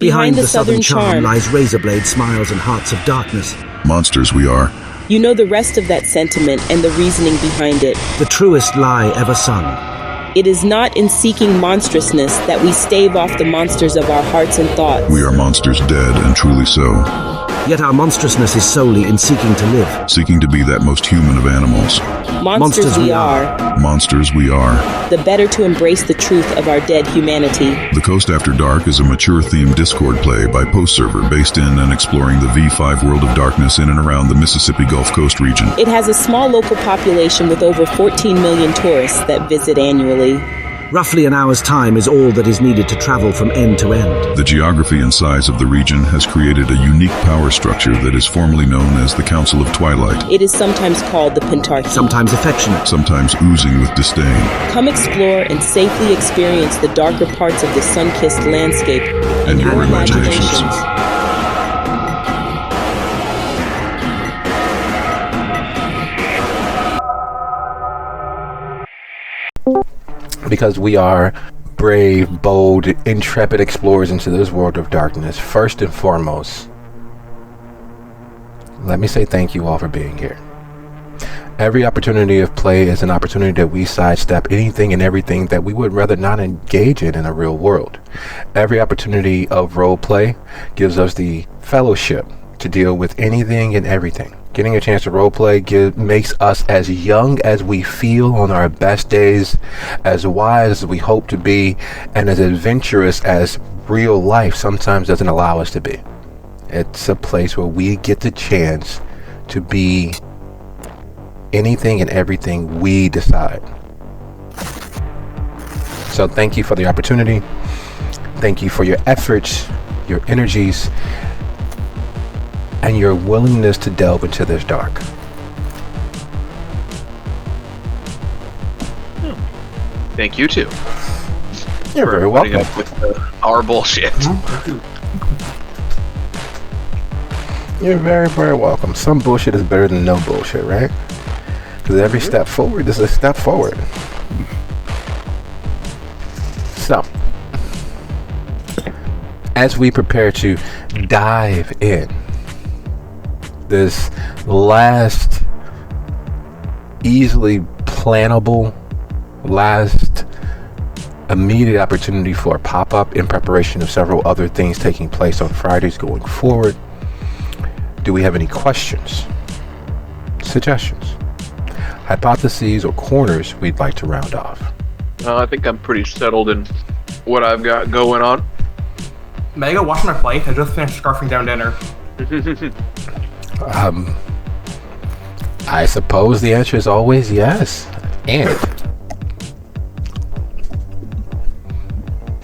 Behind the southern charm lies razor-blade smiles and hearts of darkness. Monsters we are. You know the rest of that sentiment and the reasoning behind it. The truest lie ever sung. It is not in seeking monstrousness that we stave off the monsters of our hearts and thoughts. We are monsters dead, and truly so. Yet our monstrousness is solely in seeking to live. Seeking to be that most human of animals. Monsters we are. Monsters we are. The better to embrace the truth of our dead humanity. The Coast After Dark is a mature-themed Discord play by Post Server based in and exploring the V5 world of darkness in and around the Mississippi Gulf Coast region. It has a small local population with over 14 million tourists that visit annually. Roughly an hour's time is all that is needed to travel from end to end. The geography and size of the region has created a unique power structure that is formally known as the Council of Twilight. It is sometimes called the Pentarchy. Sometimes affectionate. Sometimes oozing with disdain. Come explore and safely experience the darker parts of the sun-kissed landscape and your imaginations. Because we are brave, bold, intrepid explorers into this world of darkness, first and foremost, let me say thank you all for being here. Every opportunity of play is an opportunity that we sidestep anything and everything that we would rather not engage in a real world. Every opportunity of role play gives us the fellowship to deal with anything and everything. Getting a chance to roleplay makes us as young as we feel on our best days, as wise as we hope to be, and as adventurous as real life sometimes doesn't allow us to be. It's a place where we get the chance to be anything and everything we decide. So thank you for the opportunity. Thank you for your efforts, your energies, and your willingness to delve into this dark. Thank you too. You're very welcome. With our bullshit. You're very, very welcome. Some bullshit is better than no bullshit, right? Because every step forward is a step forward. So, as we prepare to dive in, this last easily plannable, last immediate opportunity for a pop-up in preparation of several other things taking place on Fridays going forward. Do we have any questions, suggestions, hypotheses, or corners we'd like to round off? I think I'm pretty settled in what I've got going on. May I go wash my plate? I just finished scarfing down dinner. I suppose the answer is always yes. And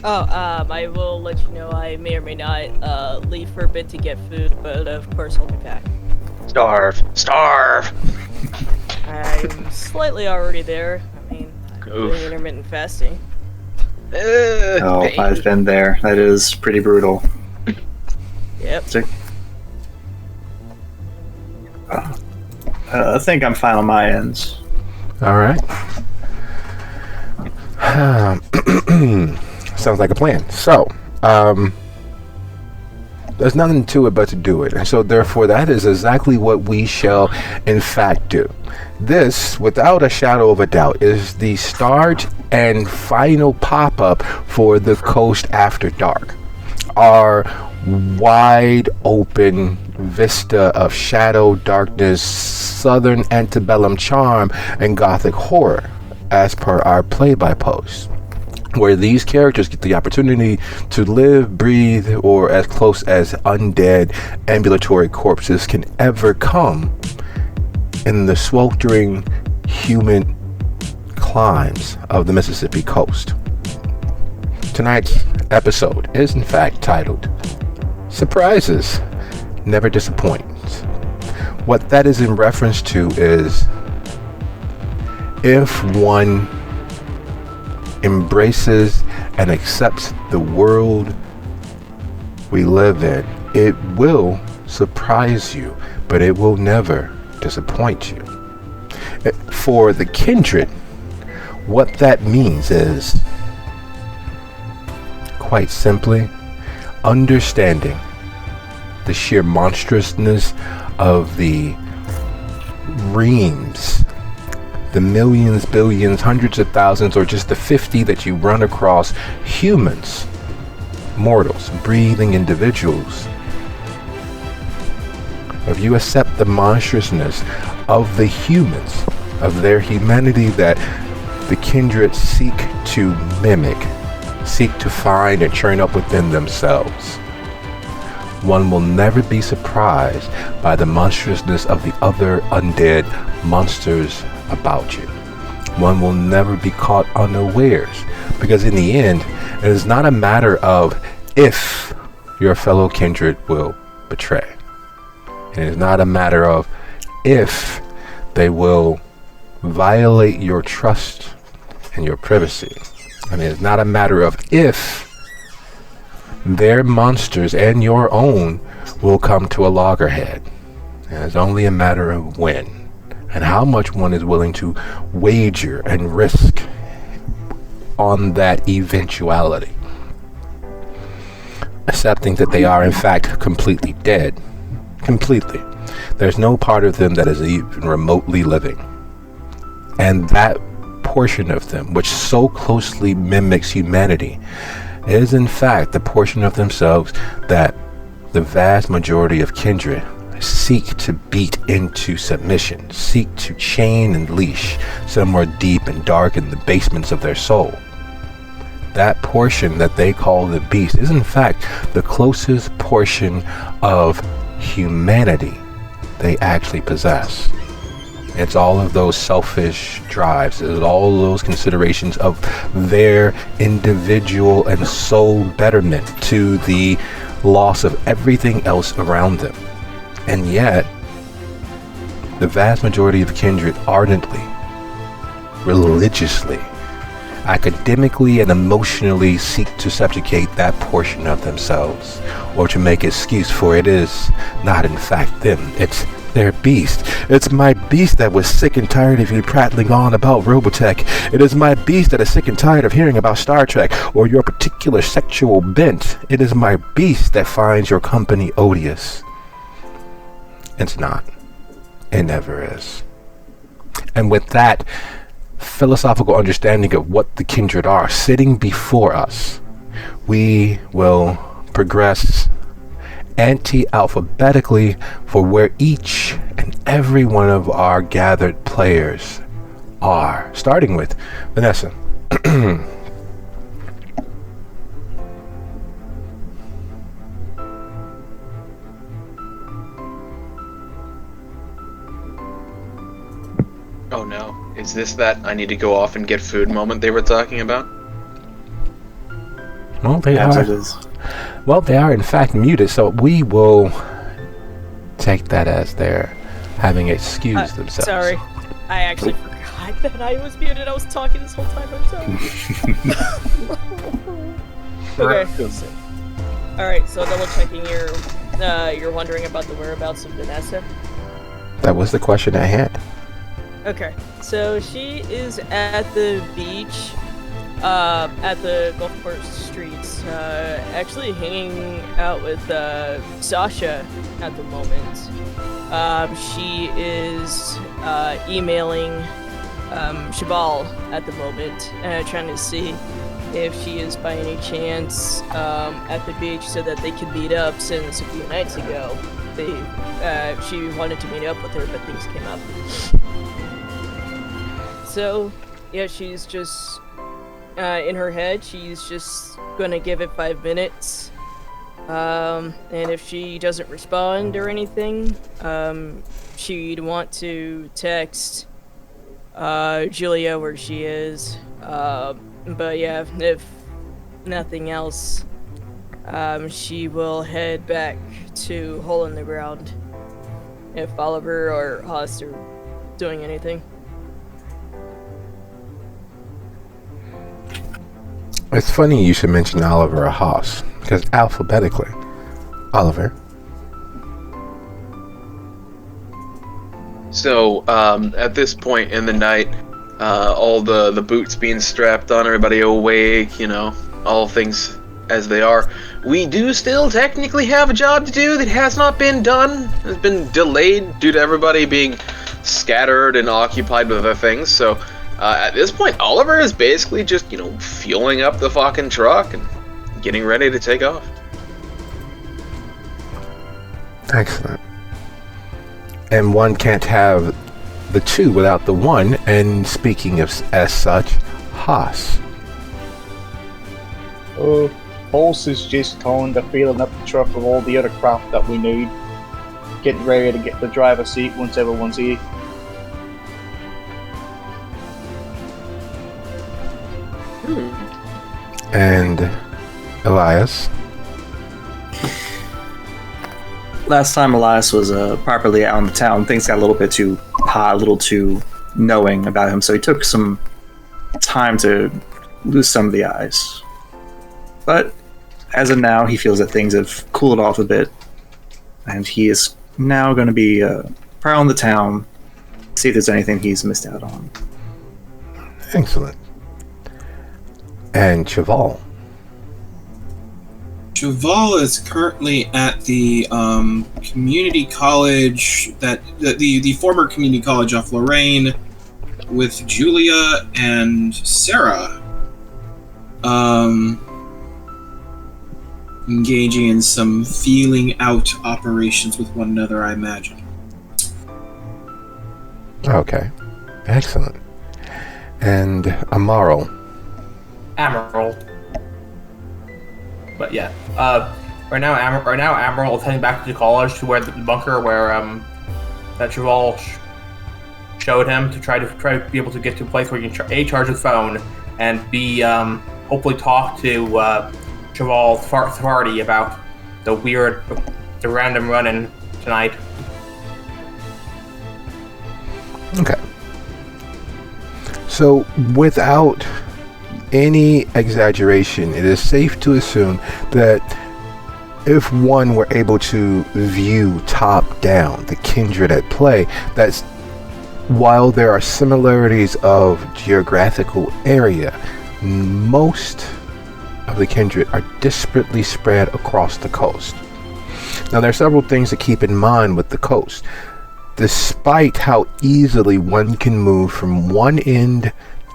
I will let you know I may or may not leave for a bit to get food, but of course I'll be back. Starve. I'm slightly already there. I mean, I'm doing intermittent fasting. Pain. I've been there. That is pretty brutal. Yep. I think I'm fine on my ends. all right. Sounds like a plan. So, there's nothing to it but to do it. And so therefore that is exactly what we shall in fact do. This, without a shadow of a doubt, is the start and final pop-up for the Coast After Dark. Our wide open vista of shadow, darkness, southern antebellum charm, and gothic horror, as per our play-by-post, where these characters get the opportunity to live, breathe, or as close as undead ambulatory corpses can ever come in the sweltering humid climes of the Mississippi coast. Tonight's episode is in fact titled Surprises Never Disappoint. What that is in reference to is, if one embraces and accepts the world we live in, it will surprise you, but it will never disappoint you. For the kindred, what that means is, quite simply, understanding the sheer monstrousness of the reams, the millions, billions, hundreds of thousands, or just the 50 that you run across, humans, mortals, breathing individuals. If you accept the monstrousness of the humans, of their humanity that the kindred seek to mimic, seek to find and churn up within themselves, one will never be surprised by the monstrousness of the other undead monsters about you. One will never be caught unawares, because in the end, it is not a matter of if your fellow kindred will betray. It is not a matter of if they will violate your trust and your privacy. And it is not a matter of if their monsters and your own will come to a loggerhead. It is only a matter of when and how much one is willing to wager and risk on that eventuality. Accepting that they are in fact completely dead. Completely. There's no part of them that is even remotely living. And that portion of them, which so closely mimics humanity, is in fact the portion of themselves that the vast majority of kindred seek to beat into submission, seek to chain and leash somewhere deep and dark in the basements of their soul. That portion that they call the beast is in fact the closest portion of humanity they actually possess. It's all of those selfish drives. It's all of those considerations of their individual and soul betterment to the loss of everything else around them. And yet, the vast majority of kindred ardently, religiously, academically and emotionally seek to subjugate that portion of themselves, or to make excuse for it is not in fact them, it's their beast. It's my beast that was sick and tired of you prattling on about Robotech. It is my beast that is sick and tired of hearing about Star Trek or your particular sexual bent. It is my beast that finds your company odious. It's not. It never is. And with that philosophical understanding of what the kindred are sitting before us, we will progress anti-alphabetically for where each and every one of our gathered players are, starting with Vanessa. Oh no. Is this that I need to go off and get food moment they were talking about? Well, they Yes, are. it is. Well, they are in fact muted, so we will take that as they're having excused themselves. Sorry. I actually forgot that I was muted. I was talking this whole time. I'm sorry. Okay. Alright, so double checking you're wondering about the whereabouts of Vanessa. That was the question at hand. Okay, so she is at the beach, at the golf course streets, actually hanging out with Sasha at the moment. She is emailing Shabal at the moment, trying to see if she is by any chance at the beach so that they can meet up, since a few nights ago she wanted to meet up with her, but things came up. So, yeah, she's just, in her head, she's just gonna give it 5 minutes. And if she doesn't respond or anything, she'd want to text, Julia where she is. But yeah, if nothing else, she will head back to Hole in the Ground if Oliver or Haas are doing anything. It's funny you should mention Oliver or Haas, because alphabetically, Oliver. So, at this point in the night, all the boots being strapped on, everybody awake, you know, all things as they are, we do still technically have a job to do that has not been done. Has been delayed due to everybody being scattered and occupied with other things. So at this point, Oliver is basically just, fueling up the fucking truck and getting ready to take off. Excellent. And one can't have the two without the one. And speaking of as such, Haas. Pulse is just kind of filling up the truck with all the other crap that we need. Getting ready to get the driver's seat once everyone's here. And Elias. Last time Elias was properly out in the town, things got a little bit too hot, a little too knowing about him, so he took some time to lose some of the ice. But as of now, he feels that things have cooled off a bit, and he is now going to be prowling the town, see if there's anything he's missed out on. Excellent. And Cheval. Cheval is currently at the community college, the former community college of Lorraine, with Julia and Sarah. Engaging in some feeling out operations with one another, I imagine. Okay. Excellent. And Amaro. Amaral. But yeah, right now Amaral is heading back to college to where the bunker where that Cheval showed him to try to be able to get to a place where you can A, charge his phone, and B, hopefully talk to Cheval's party about the random run-in tonight. Okay. So, without any exaggeration, it is safe to assume that if one were able to view top-down the kindred at play, that's while there are similarities of geographical area, most of the kindred are disparately spread across the coast. Now, there are several things to keep in mind with the coast. Despite how easily one can move from one end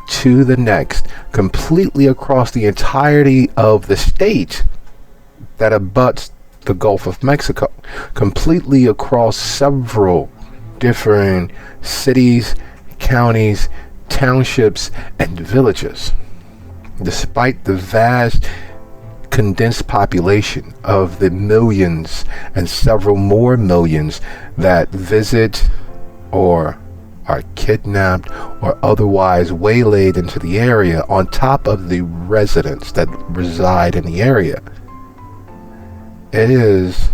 to the next, completely across the entirety of the state that abuts the Gulf of Mexico, completely across several different cities, counties, townships, and villages. Despite the vast condensed population of the millions and several more millions that visit or are kidnapped or otherwise waylaid into the area, on top of the residents that reside in the area, it is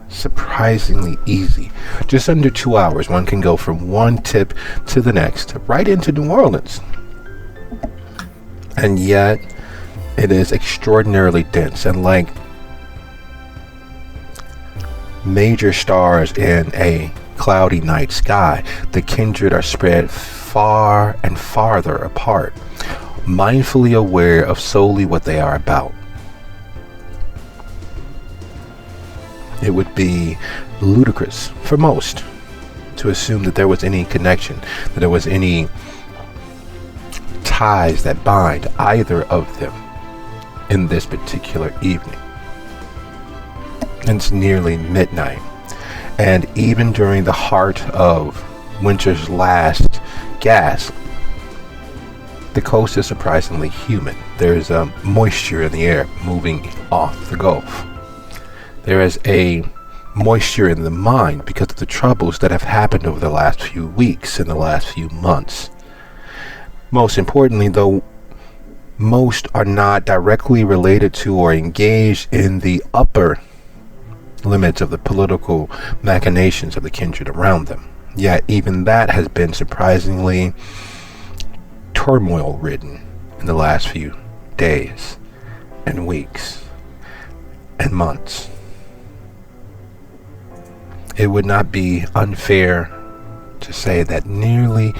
surprisingly easy. Just under 2 hours, one can go from one tip to the next, right into New Orleans. And yet, it is extraordinarily dense, and like major stars in a cloudy night sky, the kindred are spread far and farther apart, mindfully aware of solely what they are about. It would be ludicrous for most to assume that there was any connection, that there was any ties that bind either of them in this particular evening. It's nearly midnight, and even during the heart of winter's last gasp, the coast is surprisingly humid. There is a moisture in the air moving off the Gulf. There is a moisture in the mind because of the troubles that have happened over the last few weeks and the last few months. Most importantly, though, most are not directly related to or engaged in the upper limits of the political machinations of the kindred around them. Yet even that has been surprisingly turmoil-ridden in the last few days and weeks and months. It would not be unfair to say that nearly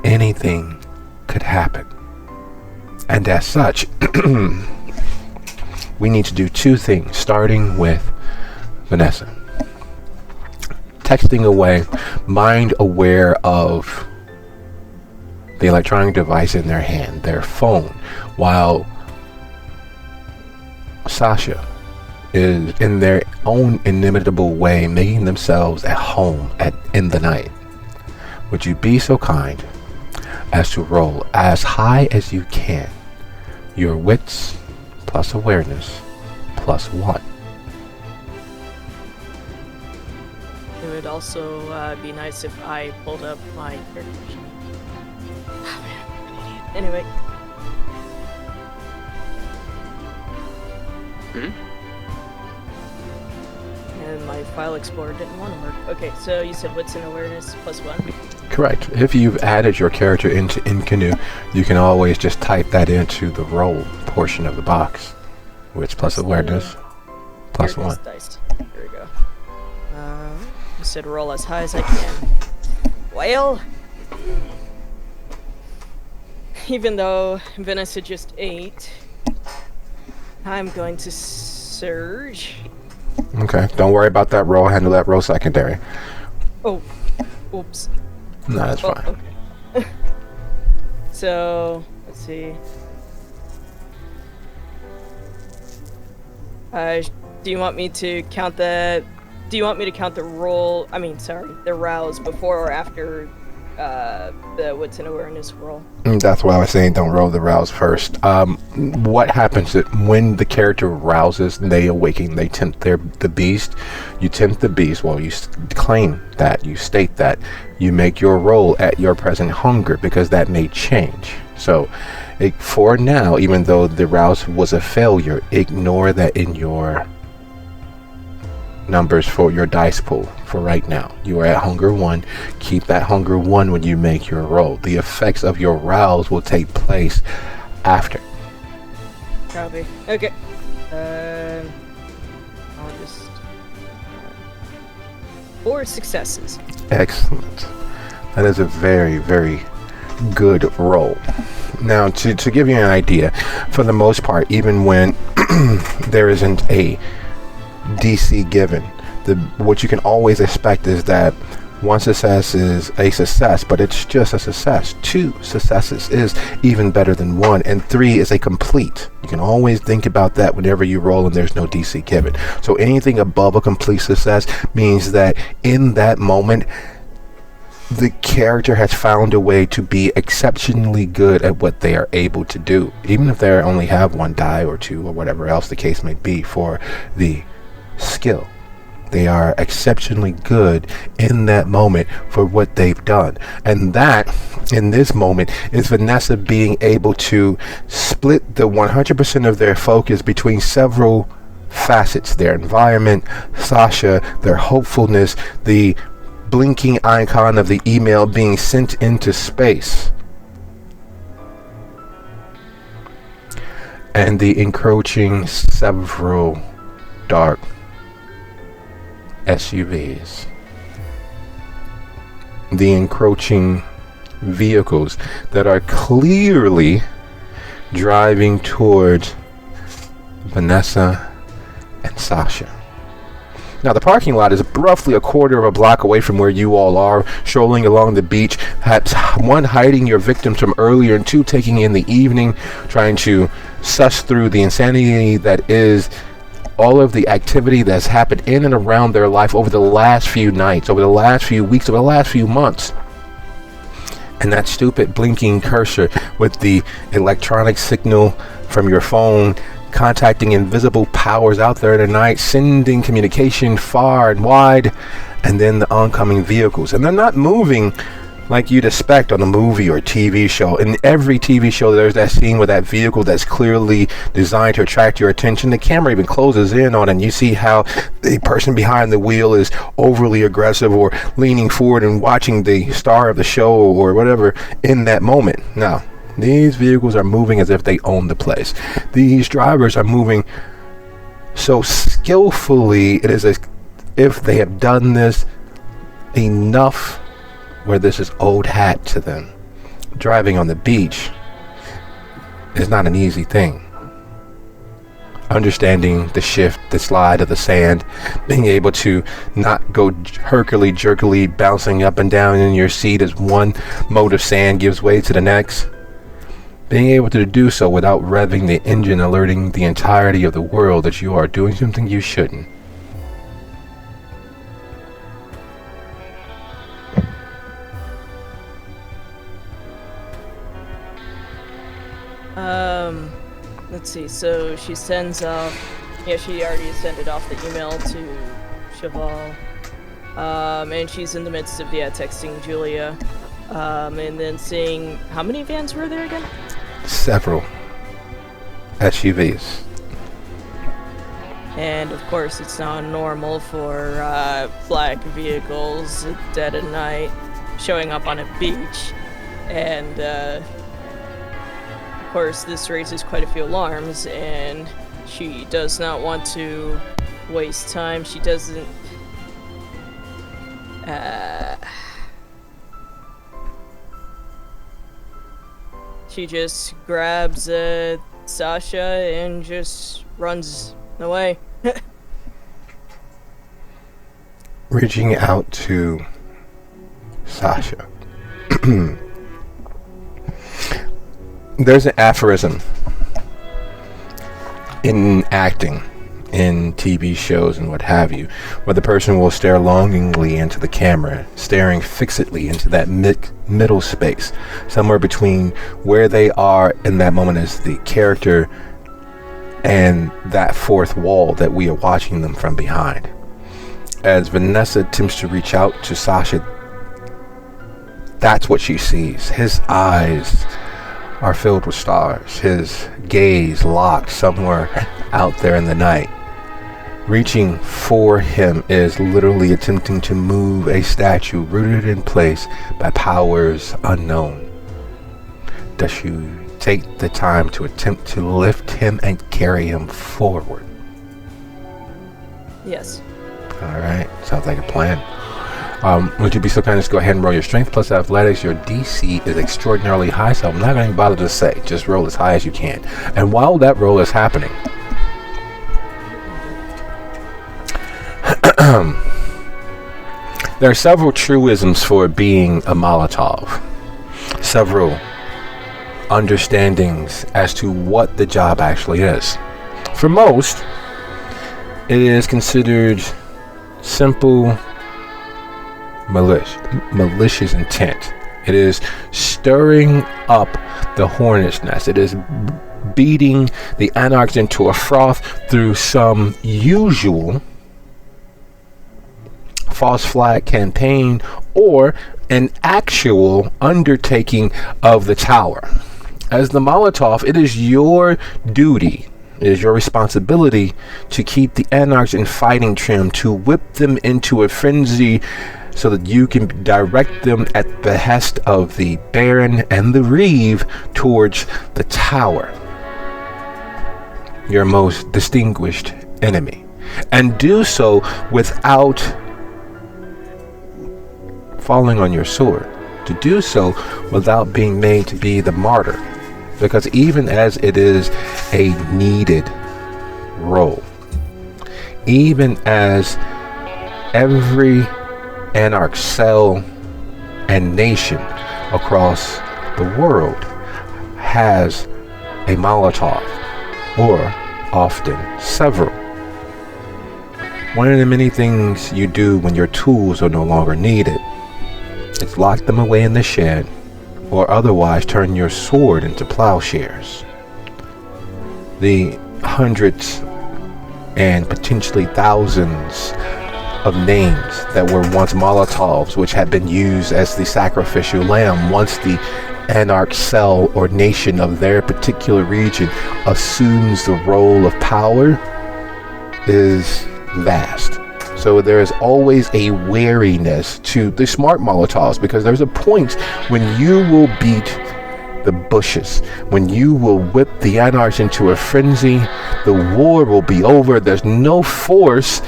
anything could happen. And as such, we need to do two things, starting with Vanessa. Texting away, mind aware of the electronic device in their hand, their phone, while Sasha is in their own inimitable way making themselves at home in the night. Would you be so kind as to roll as high as you can your wits plus awareness plus 1? It would also be nice if I pulled up my character sheet. Oh, man, I'm an idiot. Anyway. And my file explorer didn't want to work. Okay, so you said wits and awareness plus 1? Correct. If you've added your character into Incanoe, you can always just type that into the roll portion of the box. Wits plus awareness plus 1. Dice. Here we go. You said roll as high as I can. Well, even though Vanessa just ate, I'm going to surge. Okay, don't worry about that roll. Handle that roll secondary. Oh, oops. No, that's fine. Okay. So, let's see. Do you want me to count the? Do you want me to count the roll? I mean, sorry, the rouse before or after the wits and awareness roll? That's why I was saying don't roll the rouse first. What happens when the character rouses and they awaken, they tempt the beast. You tempt the beast. Well, you claim that, you state that, you make your roll at your present hunger, because that may change. So for now, even though the rouse was a failure, ignore that in your numbers for your dice pool. For right now, you are at hunger 1. Keep that hunger 1 when you make your roll. The effects of your rouse will take place after. Copy. Okay. I'll just 4 successes. Excellent. That is a very, very good roll. Now, to give you an idea, for the most part, even when there isn't a DC given, what you can always expect is that 1 success is a success, but it's just a success. 2 successes is even better than 1, and 3 is a complete. You can always think about that whenever you roll and there's no DC given. So anything above a complete success means that in that moment, the character has found a way to be exceptionally good at what they are able to do, even if they only have 1 die or 2 or whatever else the case may be for the skill. They are exceptionally good in that moment for what they've done. And that, in this moment, is Vanessa being able to split the 100% of their focus between several facets: their environment, Sasha, their hopefulness, the blinking icon of the email being sent into space, and the encroaching several dark SUVs, the encroaching vehicles that are clearly driving towards Vanessa and Sasha. Now, the parking lot is roughly a quarter of a block away from where you all are, strolling along the beach, perhaps 1, hiding your victims from earlier, and 2, taking in the evening, trying to suss through the insanity that is all of the activity that's happened in and around their life over the last few nights, over the last few weeks, over the last few months. And that stupid blinking cursor with the electronic signal from your phone contacting invisible powers out there tonight, sending communication far and wide, and then the oncoming vehicles. And they're not moving like you'd expect on a movie or TV show. In every TV show, there's that scene with that vehicle that's clearly designed to attract your attention. The camera even closes in on it, and you see how the person behind the wheel is overly aggressive or leaning forward and watching the star of the show or whatever in that moment. Now, these vehicles are moving as if they own the place. These drivers are moving so skillfully, it is as if they have done this enough where this is old hat to them. Driving on the beach is not an easy thing. understanding the shift, the slide of the sand, being able to not go jerkily bouncing up and down in your seat as one mode of sand gives way to the next. Being able to do so without revving the engine, alerting the entirety of the world that you are doing something you shouldn't. Let's see, so she sends off, she already sent off the email to Cheval, and she's in the midst of, texting Julia, and then seeing, how many vans were there again? Several SUVs. And of course, it's not normal for black vehicles dead at night showing up on a beach, and of course, this raises quite a few alarms, and she does not want to waste time. She doesn't... She just grabs Sasha and just runs away. Reaching out to Sasha. There's an aphorism in acting, in TV shows and what have you, where the person will stare longingly into the camera, staring fixedly into that middle space, somewhere between where they are in that moment as the character and that fourth wall that we are watching them from behind. As Vanessa attempts to reach out to Sasha, that's what she sees. His eyes are filled with stars, his gaze locked somewhere out there in the night. Reaching for him is literally attempting to move a statue rooted in place by powers unknown. Does she take the time to attempt to lift him and carry him forward? Yes. Alright, sounds like a plan. Would you be so kind as to go ahead and roll your strength plus athletics? Your DC is extraordinarily high, so I'm not going to bother to say. Just roll as high as you can. And while that roll is happening, there are several truisms for being a Molotov. Several understandings as to what the job actually is. For most, it is considered simple malicious intent. It is stirring up the hornet's nest. It is beating the anarchs into a froth through some usual false flag campaign or an actual undertaking of the tower. As the Molotov, it is your duty, it is your responsibility to keep the anarchs in fighting trim, to whip them into a frenzy so that you can direct them at the behest of the Baron and the Reeve towards the tower, your most distinguished enemy, and do so without falling on your sword, to do so without being made to be the martyr, because even as it is a needed role, even as every anarch cell and nation across the world has a Molotov, or often several. One of the many things you do when your tools are no longer needed is lock them away in the shed, or otherwise turn your sword into plowshares. The hundreds and potentially thousands of names that were once Molotovs, which had been used as the sacrificial lamb once the anarch cell or nation of their particular region assumes the role of power, is vast. So there is always a wariness to the smart Molotovs, because there's a point when you will beat the bushes, when you will whip the anarchs into a frenzy. The war will be over. There's no force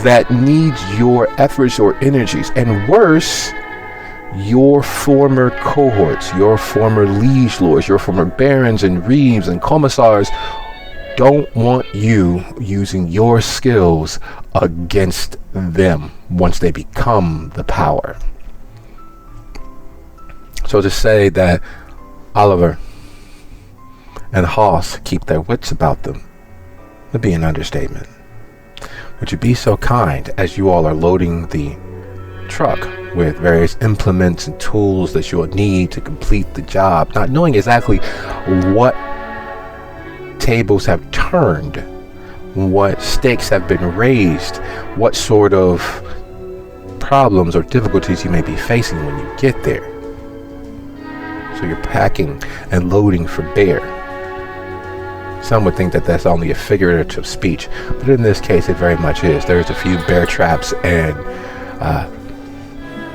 that needs your efforts or energies, and worse, your former cohorts, your former liege lords, your former barons and reeves and commissars don't want you using your skills against them once they become the power. So to say that Oliver and Hoss keep their wits about them would be an understatement. Would you be so kind, as you all are loading the truck with various implements and tools that you'll need to complete the job, not knowing exactly what tables have turned, what stakes have been raised, what sort of problems or difficulties you may be facing when you get there. So you're packing and loading for bear. Some would think that that's only a figurative speech, but in this case it very much is. There's a few bear traps and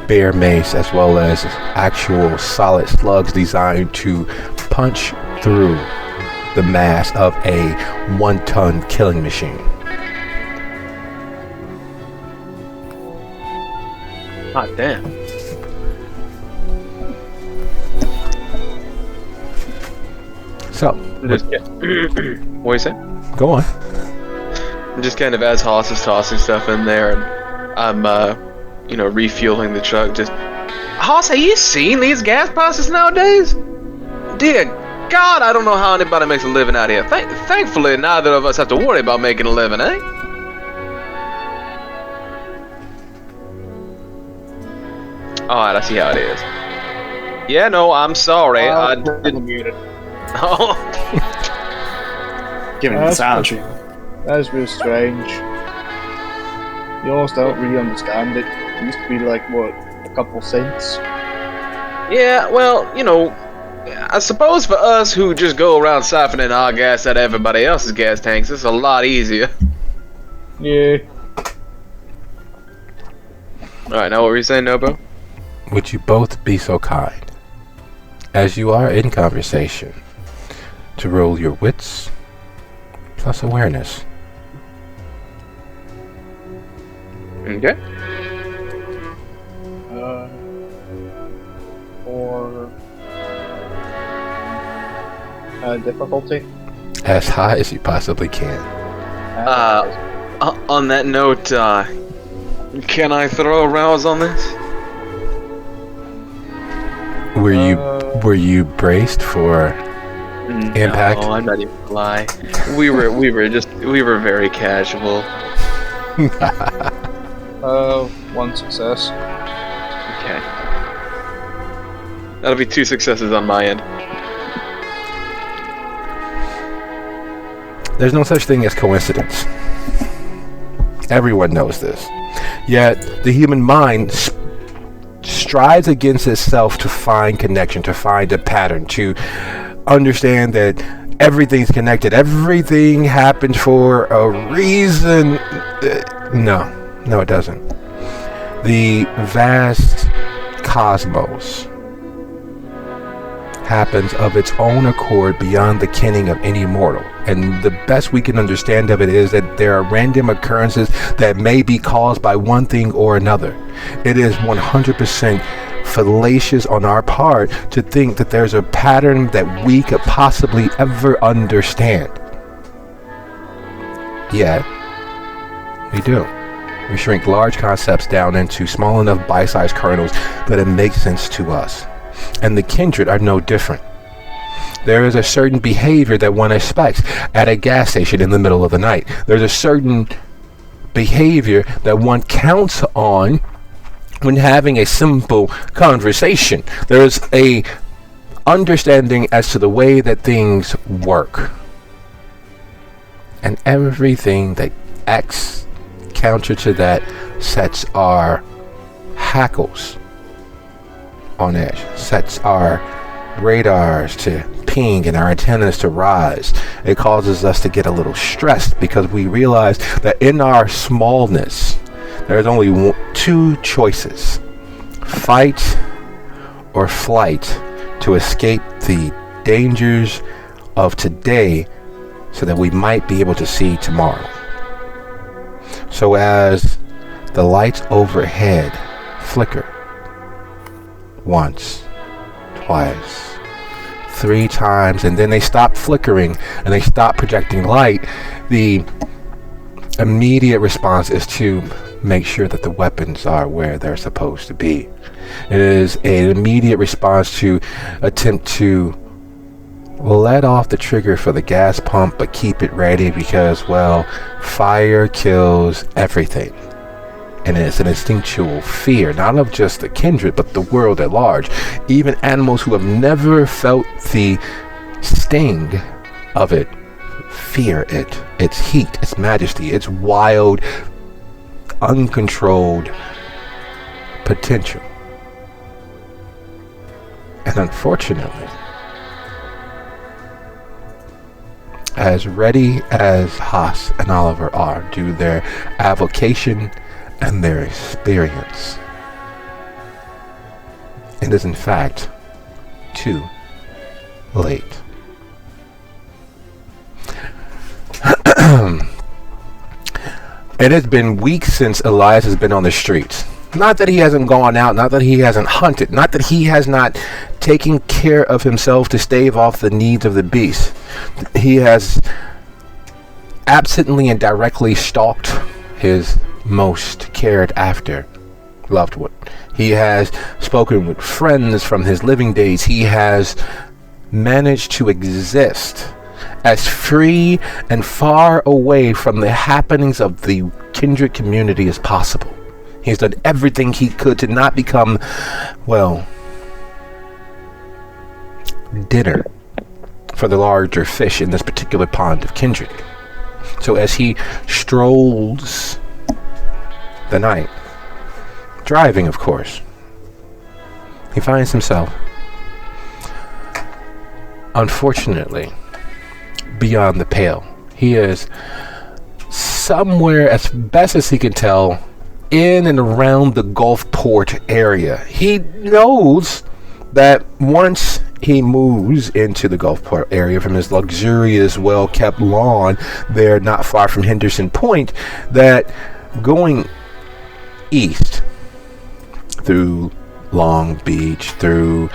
bear mace, as well as actual solid slugs designed to punch through the mass of a 1-ton killing machine. Hot damn. So, Just what do you say? Go on. Just kind of as Hoss is tossing stuff in there, and I'm refueling the truck. Just, Hoss, have you seen these gas prices nowadays? Dear God, I don't know how anybody makes a living out here. Thankfully, neither of us have to worry about making a living, eh? Alright, I see how it is. Yeah, no, I'm sorry. I didn't mute it. Oh. Giving the silent treatment. That's real strange. You always don't really understand it. It used to be like, what, a couple cents? Yeah, well, I suppose for us who just go around siphoning our gas out of everybody else's gas tanks, it's a lot easier. Yeah. Alright, now what were you saying, Nobo? Would you both be so kind, as you are in conversation, to roll your wits plus awareness? Okay. Or difficulty? As high as you possibly can. On that note, can I throw a rouse on this? Were you braced for impact? No, I'm not even gonna lie. We were very casual. One success. Okay. That'll be 2 successes on my end. There's no such thing as coincidence. Everyone knows this. Yet the human mind strives against itself to find connection, to find a pattern, to understand that everything's connected. Everything happened for a reason. No, it doesn't. The vast cosmos happens of its own accord beyond the kenning of any mortal. And the best we can understand of it is that there are random occurrences that may be caused by one thing or another. It is 100% fallacious on our part to think that there's a pattern that we could possibly ever understand. Yet, we do. We shrink large concepts down into small enough bite-sized kernels that it makes sense to us. And the kindred are no different. There is a certain behavior that one expects at a gas station in the middle of the night. There's a certain behavior that one counts on when having a simple conversation. There's a understanding as to the way that things work. And everything that acts counter to that sets our hackles on edge, sets our radars to ping and our antennas to rise. It causes us to get a little stressed because we realize that in our smallness, there's only 2 choices: fight or flight, to escape the dangers of today so that we might be able to see tomorrow. So as the lights overhead flicker once, twice, 3 times, and then they stop flickering and they stop projecting light, the immediate response is to make sure that the weapons are where they're supposed to be. It is an immediate response to attempt to let off the trigger for the gas pump, but keep it ready because, well, fire kills everything. And it's an instinctual fear, not of just the kindred, but the world at large. Even animals who have never felt the sting of it fear it. Its heat, its majesty, its wild, uncontrolled potential. And unfortunately, as ready as Haas and Oliver are due their avocation and their experience, it is in fact too late. It has been weeks since Elias has been on the streets. Not that he hasn't gone out, not that he hasn't hunted, not that he has not taken care of himself to stave off the needs of the beast. He has absently and directly stalked his most cared after loved one. He has spoken with friends from his living days. He has managed to exist as free and far away from the happenings of the kindred community as possible. He's done everything he could to not become, well, dinner for the larger fish in this particular pond of kindred. So as he strolls the night, driving of course, he finds himself, unfortunately, beyond the pale. He is somewhere, as best as he can tell, in and around the Gulfport area. He knows that once he moves into the Gulfport area from his luxurious, well-kept lawn there not far from Henderson Point, that going east through Long Beach, through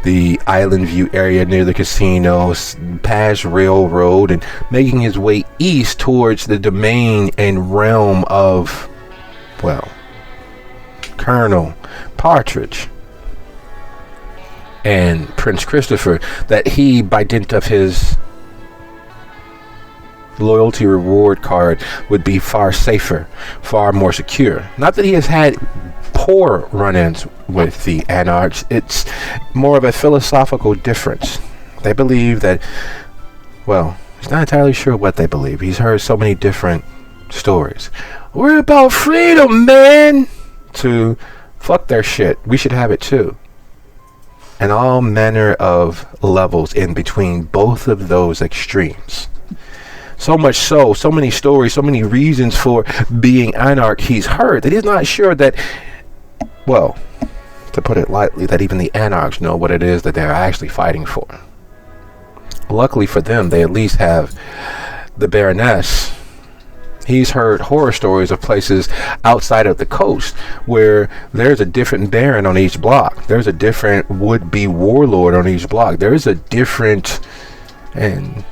the Island View area near the casinos, past Railroad, and making his way east towards the domain and realm of, well, Colonel Partridge and Prince Christopher, that he, by dint of his loyalty reward card, would be far safer, far more secure. Not that he has had poor run-ins with the Anarchs. It's more of a philosophical difference. They believe that, well, he's not entirely sure what they believe. He's heard so many different stories. We're about freedom, man! To fuck their shit. We should have it too. And all manner of levels in between both of those extremes. So much so many stories, so many reasons for being Anarch he's heard that he's not sure that, well, to put it lightly, that even the Anarchs know what it is that they're actually fighting for. Luckily for them, they at least have the Baroness. He's heard horror stories of places outside of the coast where there's a different Baron on each block. There's a different would-be warlord on each block. There's a different, and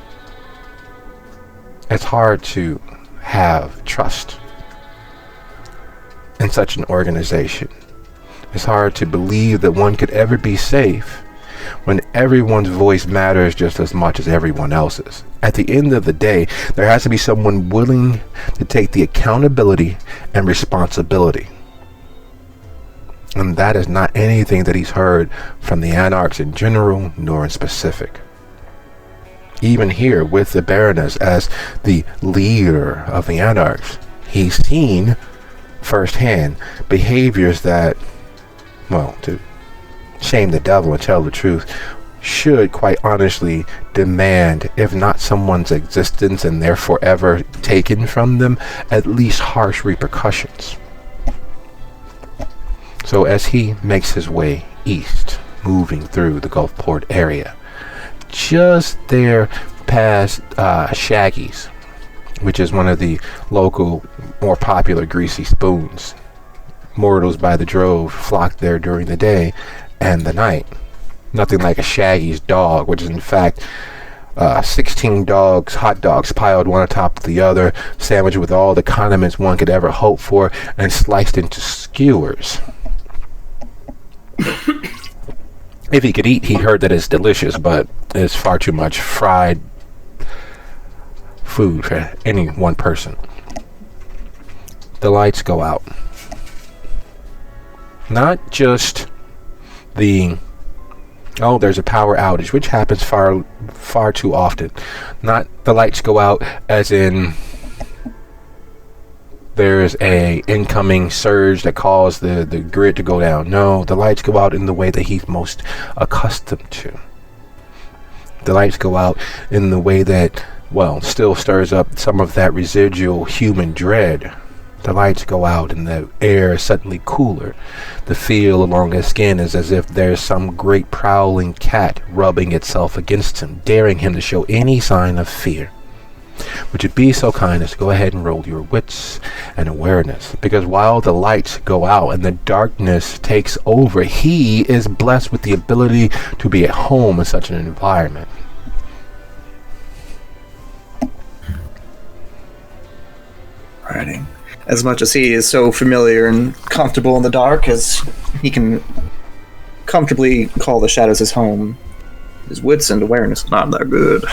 it's hard to have trust in such an organization. It's hard to believe that one could ever be safe when everyone's voice matters just as much as everyone else's. At the end of the day, there has to be someone willing to take the accountability and responsibility. And that is not anything that he's heard from the Anarchs in general, nor in specific. Even here with the Baroness as the leader of the Anarchs, he's seen firsthand behaviors that, well, to shame the devil and tell the truth, should quite honestly demand, if not someone's existence and therefore ever taken from them, at least harsh repercussions. So as he makes his way east, moving through the Gulfport area, just there past Shaggy's, which is one of the local, more popular greasy spoons. Mortals by the drove flock there during the day and the night. Nothing like a Shaggy's dog, which is in fact 16 hot dogs piled one atop of the other, sandwiched with all the condiments one could ever hope for, and sliced into skewers. If he could eat, he heard that it's delicious, but it's far too much fried food for any one person. The lights go out. Not just there's a power outage, which happens far too often. Not the lights go out as in there's a incoming surge that caused the grid to go down. No, the lights go out in the way that he's most accustomed to. The lights go out in the way that, still stirs up some of that residual human dread. The lights go out and the air is suddenly cooler. The feel along his skin is as if there's some great prowling cat rubbing itself against him, daring him to show any sign of fear. Would you be so kind as to go ahead and roll your wits and awareness? Because while the lights go out and the darkness takes over, he is blessed with the ability to be at home in such an environment. Writing. As much as he is so familiar and comfortable in the dark, as he can comfortably call the shadows his home, his wits and awareness are not that good.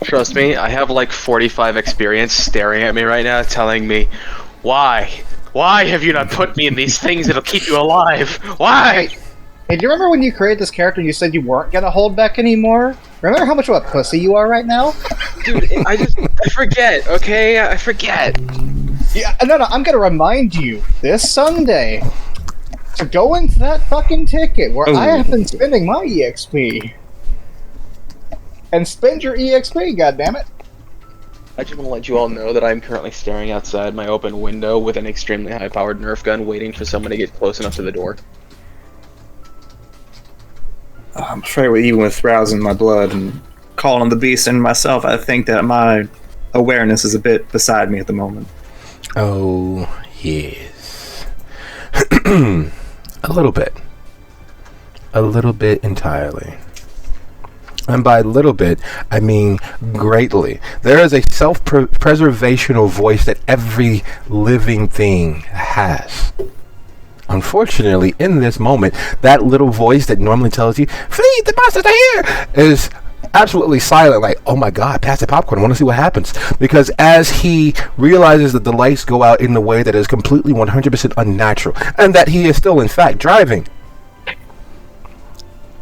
Trust me, I have like 45 experience staring at me right now, telling me, why? Why have you not put me in these things that'll keep you alive? Why? Hey, do you remember when you created this character and you said you weren't gonna hold back anymore? Remember how much of a pussy you are right now? Dude, I forget, okay? I forget. Yeah, no, I'm gonna remind you this Sunday to go into that fucking ticket where I have been spending my EXP. And spend your EXP, goddammit. I just want to let you all know that I'm currently staring outside my open window with an extremely high-powered Nerf gun waiting for someone to get close enough to the door. I'm afraid even with rousing my blood and calling the beast in myself, I think that my awareness is a bit beside me at the moment. Oh, yes. A little bit. A little bit entirely. And by little bit, I mean greatly. There is a self-preservational voice that every living thing has. Unfortunately, in this moment, that little voice that normally tells you, "Flee, the monsters are here," is absolutely silent. Like, oh my God, pass the popcorn. I want to see what happens. Because as he realizes that the lights go out in the way that is completely 100% unnatural, and that he is still, in fact, driving,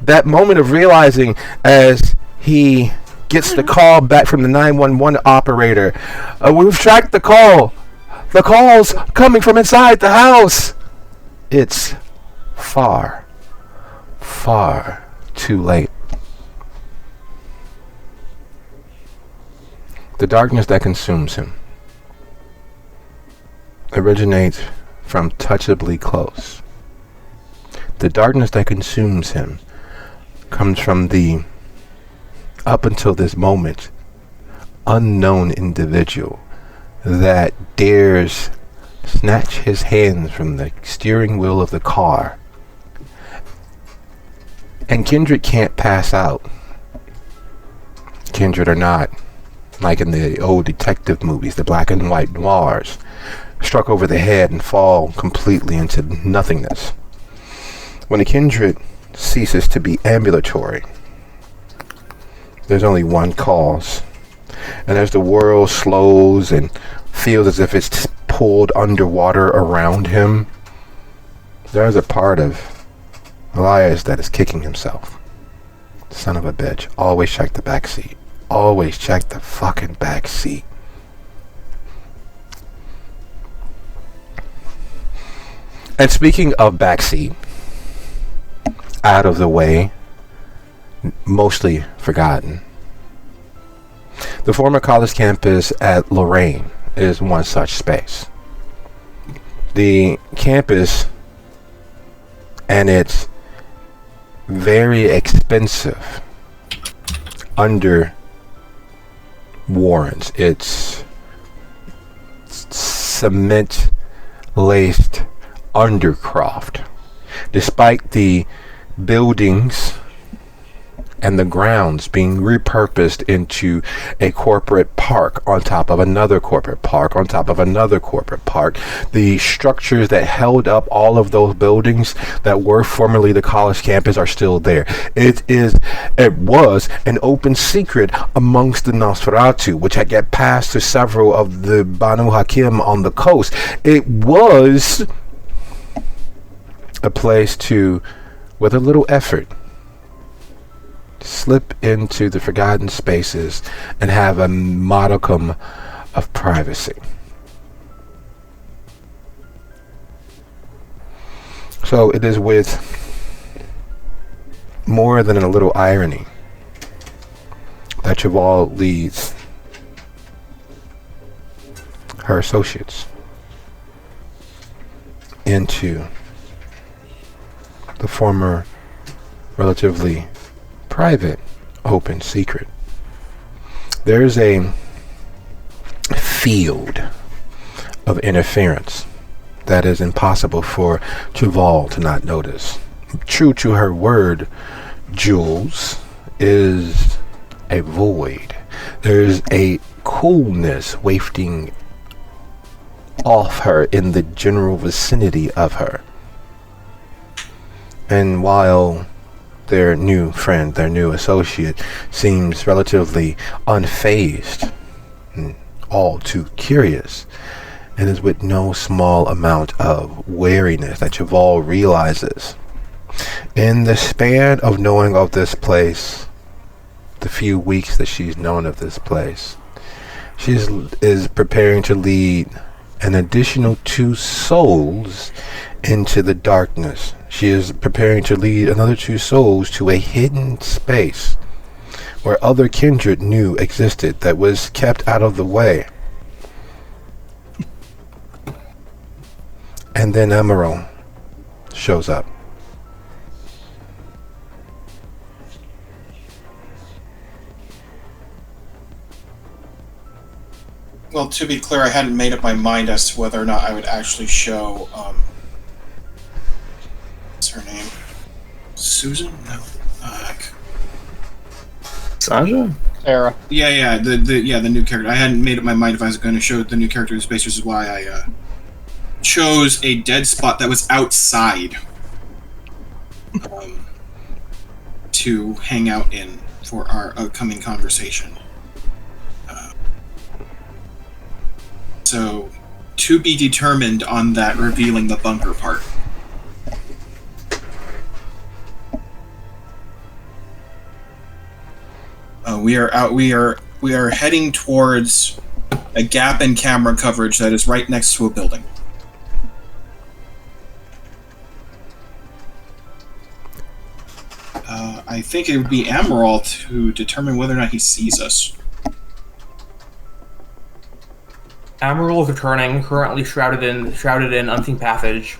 that moment of realizing as he gets the call back from the 911 operator, we've tracked the call. The call's coming from inside the house. It's far, far too late. The darkness that consumes him originates from touchably close. The darkness that consumes him comes from the, up until this moment, unknown individual that dares snatch his hands from the steering wheel of the car. And Kindred can't pass out. Kindred are not, like in the old detective movies, the black and white noirs, struck over the head and fall completely into nothingness. When a Kindred ceases to be ambulatory, there's only one cause. And as the world slows and feels as if it's pulled underwater around him, there's a part of Elias that is kicking himself. Son of a bitch. Always check the back seat. Always check the fucking back seat. And speaking of backseat, out of the way, mostly forgotten, the former college campus at Lorraine is one such space. The campus and its very expensive under warrants, its cement laced undercroft. Despite the buildings and the grounds being repurposed into a corporate park on top of another corporate park on top of another corporate park, the structures that held up all of those buildings that were formerly the college campus are still there. It was an open secret amongst the Nosferatu, which had get passed to several of the Banu Hakim on the coast. It was a place to, with a little effort, slip into the forgotten spaces and have a modicum of privacy. So it is with more than a little irony that Cheval leads her associates into the former relatively private open secret. There's a field of interference that is impossible for Cheval to not notice. True to her word, Jules is a void. There's a coolness wafting off her in the general vicinity of her. And while their new friend, their new associate, seems relatively unfazed and all too curious, it is with no small amount of wariness that Cheval realizes, in the span of knowing of this place, the few weeks that she's known of this place, she is preparing to lead an additional 2 souls into the darkness. She is preparing to lead another 2 souls to a hidden space where other kindred knew existed that was kept out of the way. And then Emerald shows up. Well, to be clear, I hadn't made up my mind as to whether or not I would actually show, what's her name? Susan? No. Sasha? Sarah. Yeah, the new character. I hadn't made up my mind if I was going to show the new character in space, which is why I, chose a dead spot that was outside, to hang out in for our upcoming conversation. So, to be determined on that revealing the bunker part. We are heading towards a gap in camera coverage that is right next to a building. I think it would be Amaral to determine whether or not he sees us. Amaral is returning, currently shrouded in unseen passage.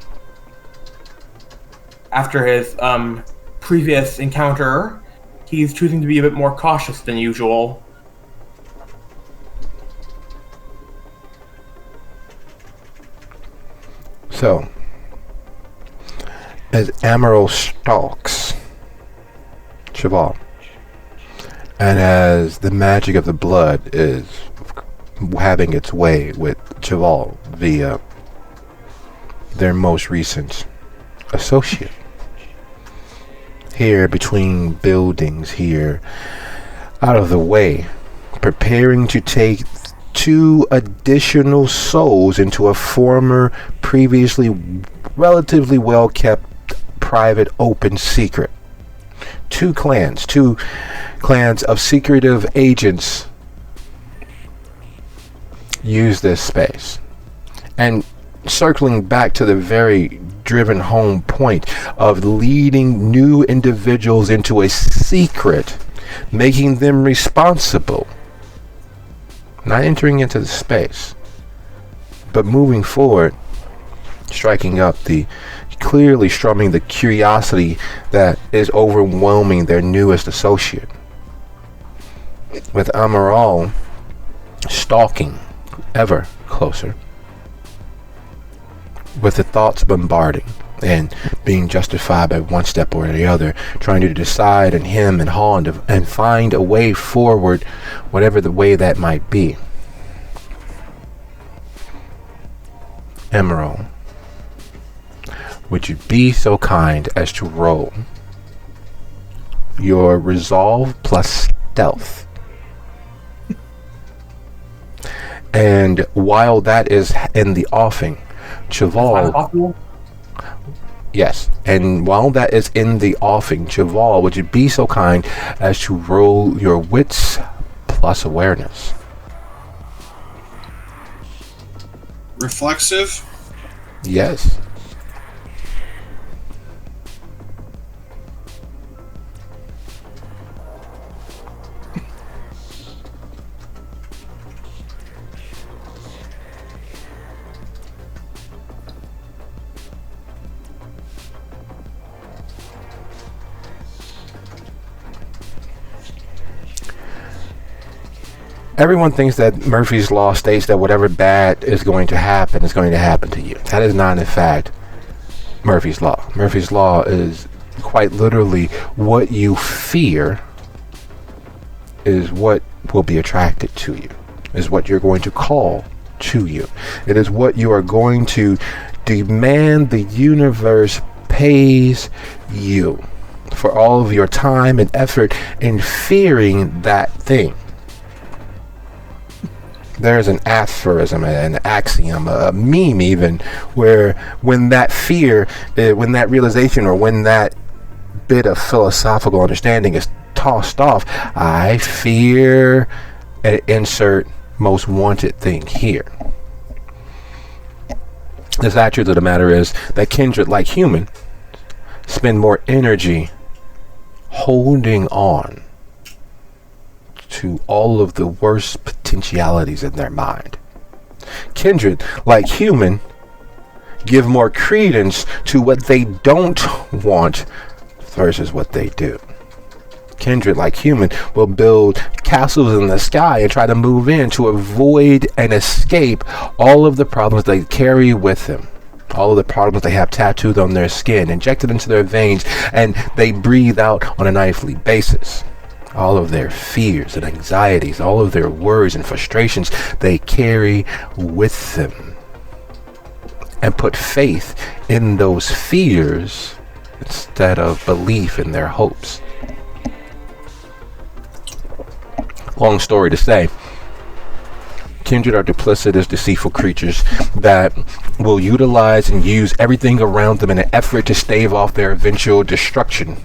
After his previous encounter, he's choosing to be a bit more cautious than usual. So, as Amaral stalks Cheval, and as the magic of the blood is having its way with Cheval via their most recent associate, here between buildings, here out of the way, preparing to take 2 additional souls into a former, previously relatively well kept private open secret. 2 clans of secretive agents use this space. And circling back to the very driven home point of leading new individuals into a secret, making them responsible, not entering into the space, but moving forward, striking up clearly strumming the curiosity that is overwhelming their newest associate, with Amaral stalking ever closer. with the thoughts bombarding and being justified by one step or the other, trying to decide and hem and haw and find a way forward, whatever the way that might be. Emerald, would you be so kind as to roll your resolve plus stealth? And while that is in the offing, Cheval, yes, and while that is in the offing, Cheval, would you be so kind as to roll your wits plus awareness? Reflexive? Yes. Everyone thinks that Murphy's Law states that whatever bad is going to happen to you. That is not, in fact, Murphy's Law. Murphy's Law is quite literally what you fear is what will be attracted to you, is what you're going to call to you. It is what you are going to demand the universe pays you for all of your time and effort in fearing that thing. There's an aphorism, an axiom, a meme even, where when that fear, when that realization, or when that bit of philosophical understanding is tossed off, I fear, and insert most wanted thing here. The sad truth of the matter is that kindred, like human, spend more energy holding on to all of the worst potentialities in their mind. Kindred, like human, give more credence to what they don't want versus what they do. Kindred, like human, will build castles in the sky and try to move in to avoid and escape all of the problems they carry with them. All of the problems they have tattooed on their skin, injected into their veins, and they breathe out on a nightly basis. All of their fears and anxieties, all of their worries and frustrations, they carry with them and put faith in those fears instead of belief in their hopes. Long story to say, kindred are duplicitous, deceitful creatures that will utilize and use everything around them in an effort to stave off their eventual destruction.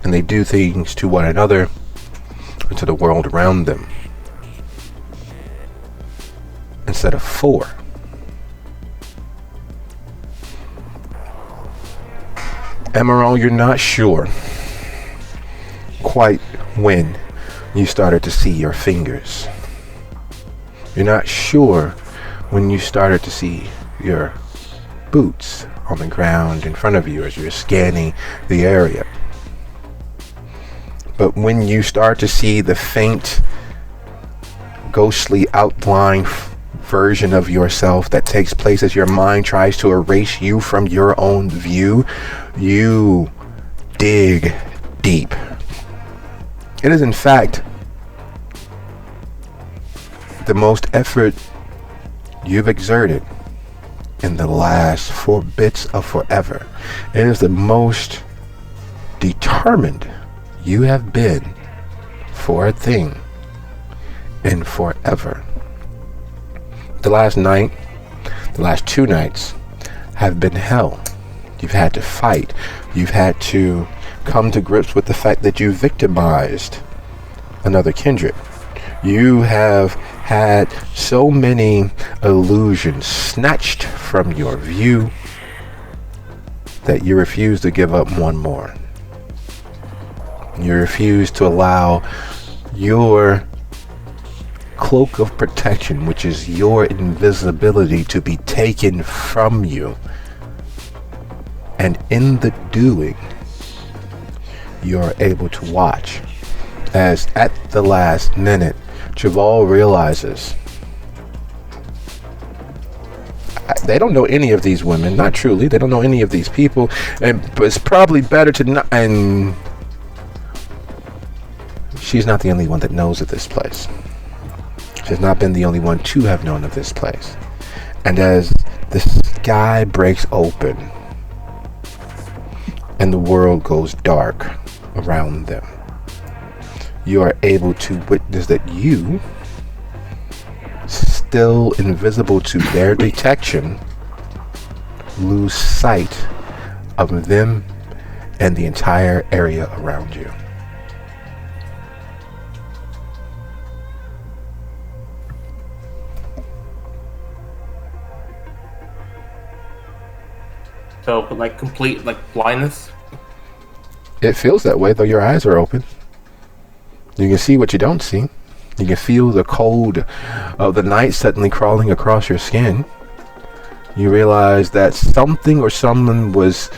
And they do things to one another and to the world around them instead of for. Emerald, you're not sure quite when you started to see your fingers. You're not sure when you started to see your boots on the ground in front of you as you're scanning the area. But when you start to see the faint, ghostly outline version of yourself that takes place as your mind tries to erase you from your own view, you dig deep. It is, in fact, the most effort you've exerted in the last 4 bits of forever. It is the most determined you have been for a thing in forever. The last night, the last 2 nights have been hell. You've had to fight. You've had to come to grips with the fact that you victimized another kindred. You have had so many illusions snatched from your view that you refuse to give up one more. You refuse to allow your cloak of protection, which is your invisibility, to be taken from you. And in the doing, you're able to watch as at the last minute, Cheval realizes They don't know any of these women, not truly. They don't know any of these people, and it's probably better to not. And she's not the only one that knows of this place. She's not been the only one to have known of this place. And as the sky breaks open and the world goes dark around them, you are able to witness that you, still invisible to their detection, lose sight of them and the entire area around you. So, like, complete, like, blindness? It feels that way, though your eyes are open. You can see what you don't see. You can feel the cold of the night suddenly crawling across your skin. You realize that something or someone was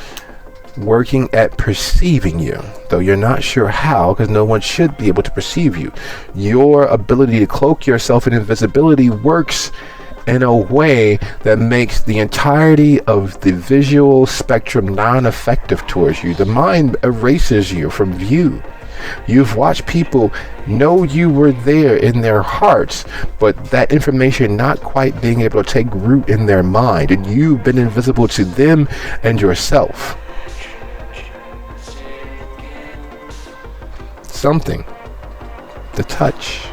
working at perceiving you, though you're not sure how, because no one should be able to perceive you. Your ability to cloak yourself in invisibility works in a way that makes the entirety of the visual spectrum non-effective towards you. The mind erases you from view. You've watched people know you were there in their hearts, but that information not quite being able to take root in their mind, and you've been invisible to them and yourself. Something, the touch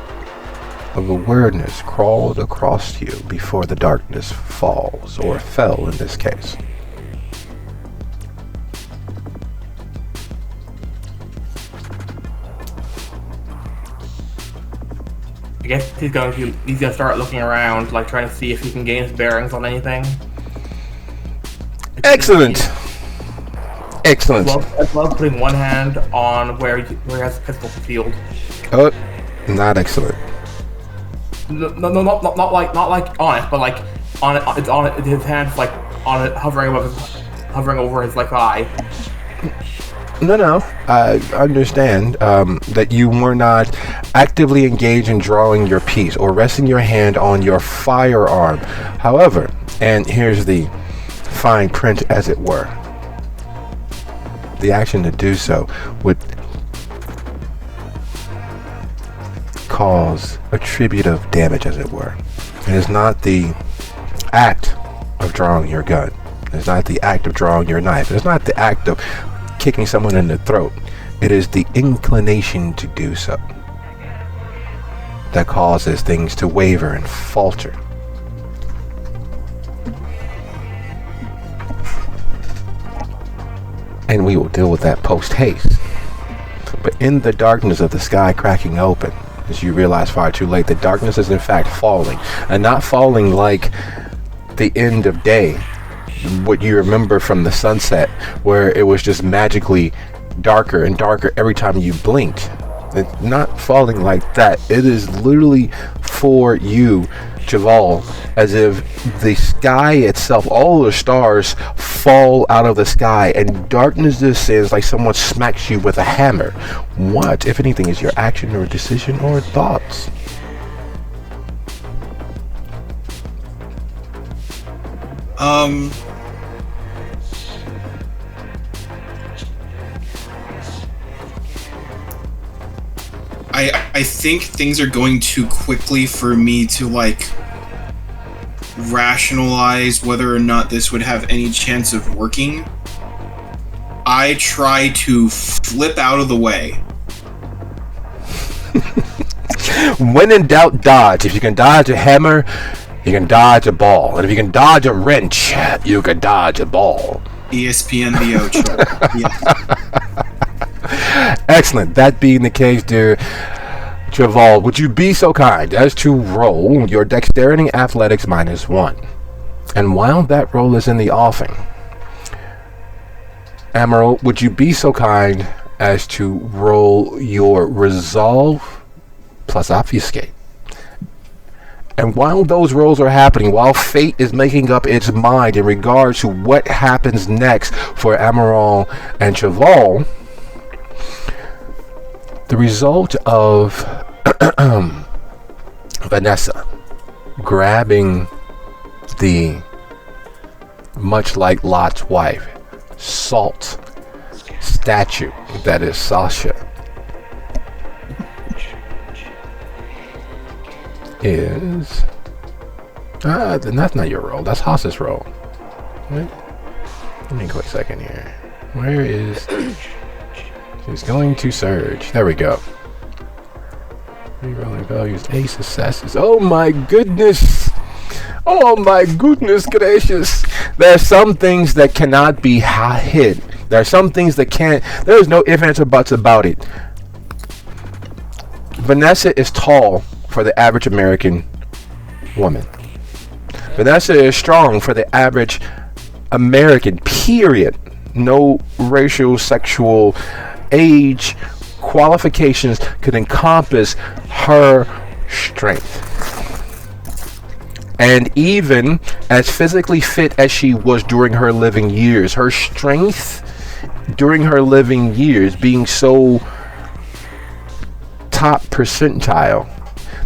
of awareness, crawled across you before the darkness falls, or fell in this case. I guess he's gonna start looking around, like trying to see if he can gain his bearings on anything. Excellent. Excellent. I love putting one hand on where he has the pistol concealed. Oh, not excellent. No, not like on it, but like on it. It's on it. His hand's like on it, hovering over his like eye. No. I understand that you were not actively engaged in drawing your piece or resting your hand on your firearm. However, and here's the fine print, as it were, the action to do so would cause attributive damage, as it were. It is not the act of drawing your gun. It's not the act of drawing your knife. It's not the act of kicking someone in the throat. It is the inclination to do so that causes things to waver and falter. And we will deal with that post-haste. But in the darkness of the sky cracking open, as you realize far too late, the darkness is in fact falling. And not falling like the end of day, what you remember from the sunset, where it was just magically darker and darker every time you blinked. It's not falling like that. It is literally for you, Javal, as if the sky itself, all the stars fall out of the sky and darkness descends like someone smacks you with a hammer. What, if anything, is your action or decision or thoughts? I think things are going too quickly for me to, like, rationalize whether or not this would have any chance of working. I try to flip out of the way. When in doubt, dodge. If you can dodge a hammer, you can dodge a ball. And if you can dodge a wrench, you can dodge a ball. ESPN the Ocho. Yeah. Excellent. That being the case, dear Javal, would you be so kind as to roll your dexterity athletics -1? And while that roll is in the offing, Amaral, would you be so kind as to roll your resolve plus obfuscate? And while those rolls are happening, while fate is making up its mind in regards to what happens next for Amaral and Javal, the result of Vanessa grabbing the much like Lot's wife, salt statue that is Sasha, is then that's not your role, that's Haas's role. Wait, let me go a second here. Where is she's going to surge? There we go. Rerolling values, a successes. Oh my goodness! Oh my goodness gracious! There are some things that cannot be hid. There are some things that can't. There's no ifs, ands, or buts about it. Vanessa is tall for the average American woman. Vanessa is strong for the average American, period. No racial, sexual, age, qualifications could encompass her strength. And even as physically fit as she was during her living years, her strength during her living years being so top percentile,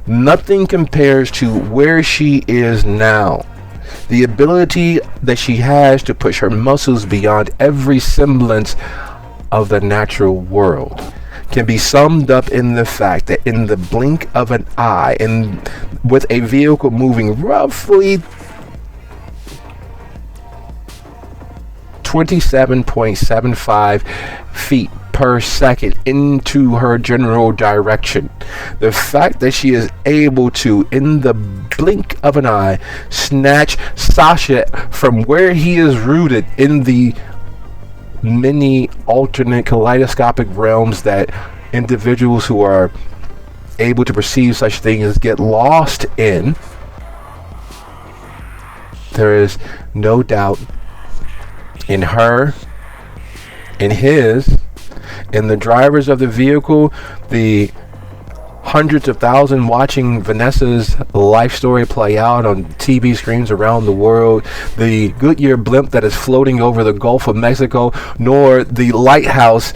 nothing compares to where she is now. The ability that she has to push her muscles beyond every semblance of the natural world can be summed up in the fact that in the blink of an eye, and with a vehicle moving roughly 27.75 feet per second into her general direction, the fact that she is able to, in the blink of an eye, snatch Sasha from where he is rooted in the many alternate kaleidoscopic realms that individuals who are able to perceive such things get lost in, there is no doubt in her, in his, in the drivers of the vehicle, the hundreds of thousands watching Vanessa's life story play out on TV screens around the world, the Goodyear blimp that is floating over the Gulf of Mexico, nor the lighthouse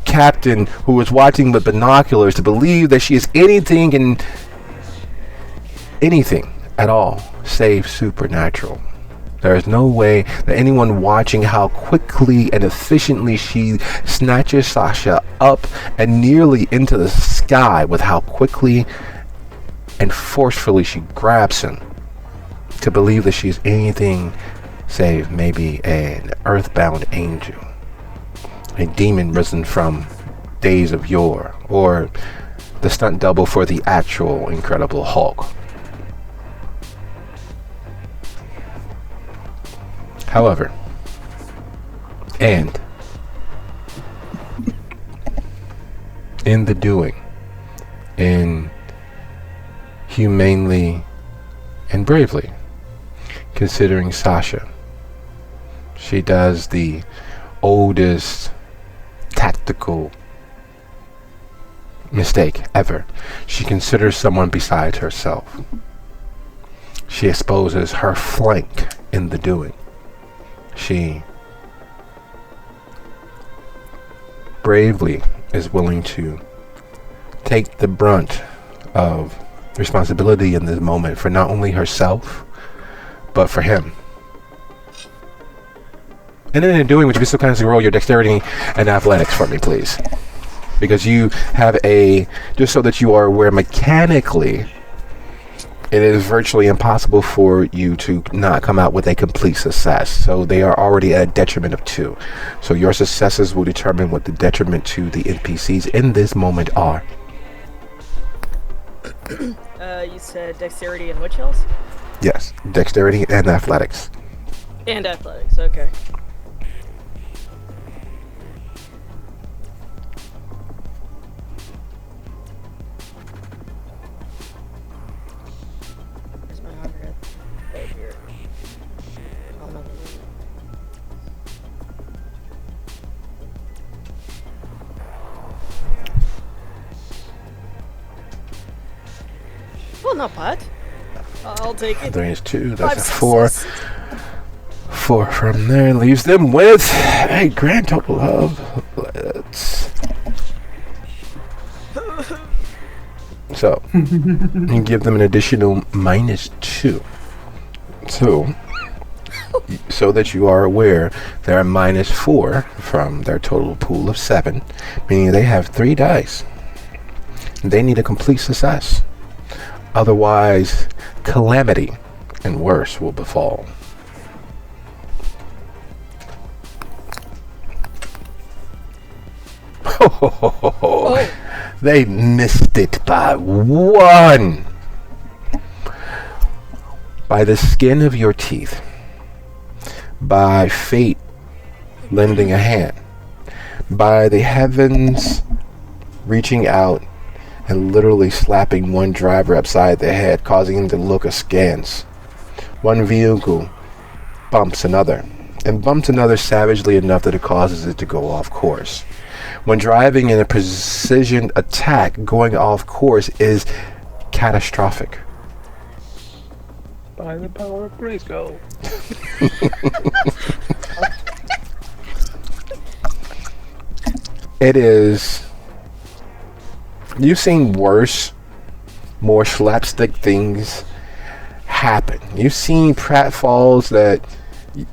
captain who is watching with binoculars to believe that she is anything and anything at all save supernatural. There is no way that anyone watching how quickly and efficiently she snatches Sasha up and nearly into the sky, with how quickly and forcefully she grabs him, to believe that she's anything save maybe an earthbound angel, a demon risen from days of yore, or the stunt double for the actual Incredible Hulk. However, and in the doing, in humanely and bravely considering Sasha, she does the oldest tactical mistake ever. She considers someone besides herself. She exposes her flank in the doing. She bravely is willing to take the brunt of responsibility in this moment for not only herself, but for him. And then in doing, would you be so kind as to roll your dexterity and athletics for me, please? Because you have just so that you are aware mechanically, it is virtually impossible for you to not come out with a complete success. So they are already at a detriment of 2. So your successes will determine what the detriment to the NPCs in this moment are. You said dexterity and which else? Yes, dexterity and athletics. And athletics, okay. Where's my 100? Right here. Oh, no. Well, not bad. I'll take it. There is 2. 5 That's a 4. 4 from there leaves them with a grand total of, so you give them an additional -2. So so that you are aware, they are -4 from their total pool of 7, meaning they have 3 dice. They need a complete success. Otherwise, calamity and worse will befall. Oh. They missed it by 1. By the skin of your teeth. By fate lending a hand. By the heavens reaching out and literally slapping one driver upside the head, causing him to look askance. One vehicle bumps another, and bumps another savagely enough that it causes it to go off course. When driving in a precision attack, going off course is catastrophic. By the power of Grayskull. It is... You've seen worse, more slapstick things happen. You've seen pratfalls that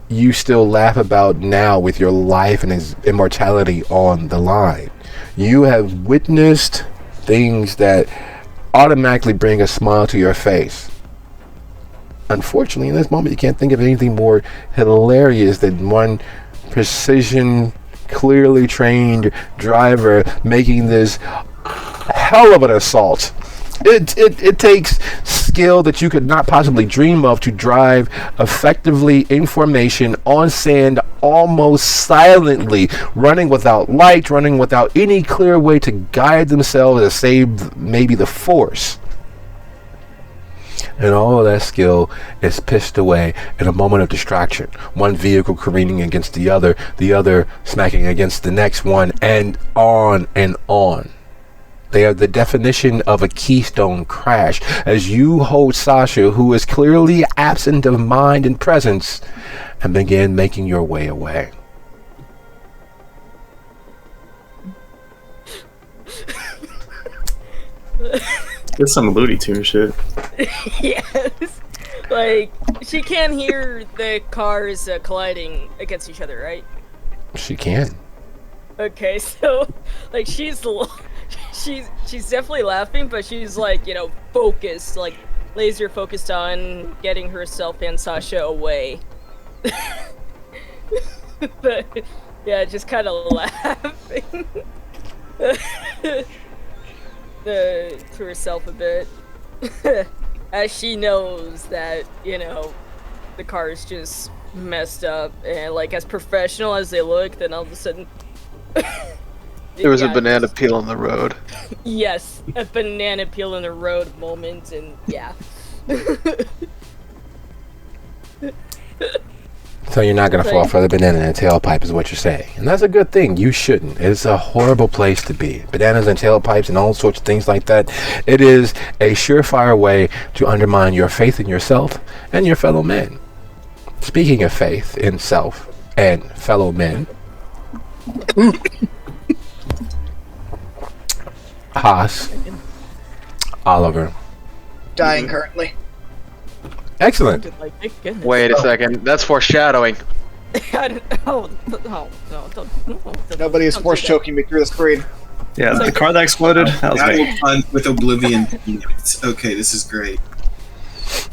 you still laugh about now with your life and his immortality on the line. You have witnessed things that automatically bring a smile to your face. Unfortunately, in this moment, you can't think of anything more hilarious than one precision, clearly trained driver making this hell of an assault. It takes skill that you could not possibly dream of to drive effectively in formation on sand, almost silently, running without light, running without any clear way to guide themselves to save maybe the force. And all of that skill is pissed away in a moment of distraction. One vehicle careening against the other smacking against the next one, and on and on. They are the definition of a keystone crash as you hold Sasha, who is clearly absent of mind and presence, and begin making your way away. There's some Looney Tunes shit. Yes. Like, she can hear the cars colliding against each other, right? She can. Okay, so, like, she's definitely laughing, but she's, like, you know, focused, like, laser focused on getting herself and Sasha away. But, yeah, just kind of laughing. To herself a bit. As she knows that, you know, the car is just messed up, and, like, as professional as they look, then all of a sudden... There was a banana peel on the road. Yes, a banana peel in the road moment, and yeah. So you're not going to fall for the banana and tailpipe is what you're saying. And that's a good thing. You shouldn't. It's a horrible place to be. Bananas and tailpipes and all sorts of things like that. It is a surefire way to undermine your faith in yourself and your fellow men. Speaking of faith in self and fellow men, Haas, Oliver. Dying currently. Excellent. Wait a second. That's foreshadowing. Nobody is force choking me through the screen. Yeah, the car that exploded, that was me. Fun with Oblivion. Okay, this is great.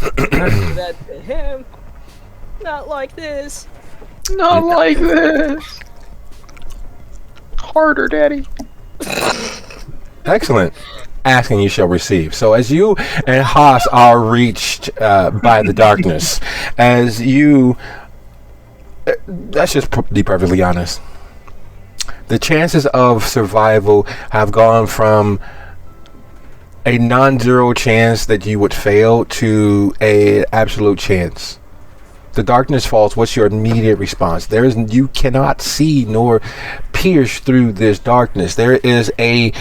That to him. Not like this. Not like this. Harder, Daddy. Excellent. Asking you shall receive. So as you and Haas are reached by the darkness, as you, let's just be perfectly honest, the chances of survival have gone from a non-zero chance that you would fail to a absolute chance. The darkness falls. What's your immediate response? You cannot see nor pierce through this darkness. There is a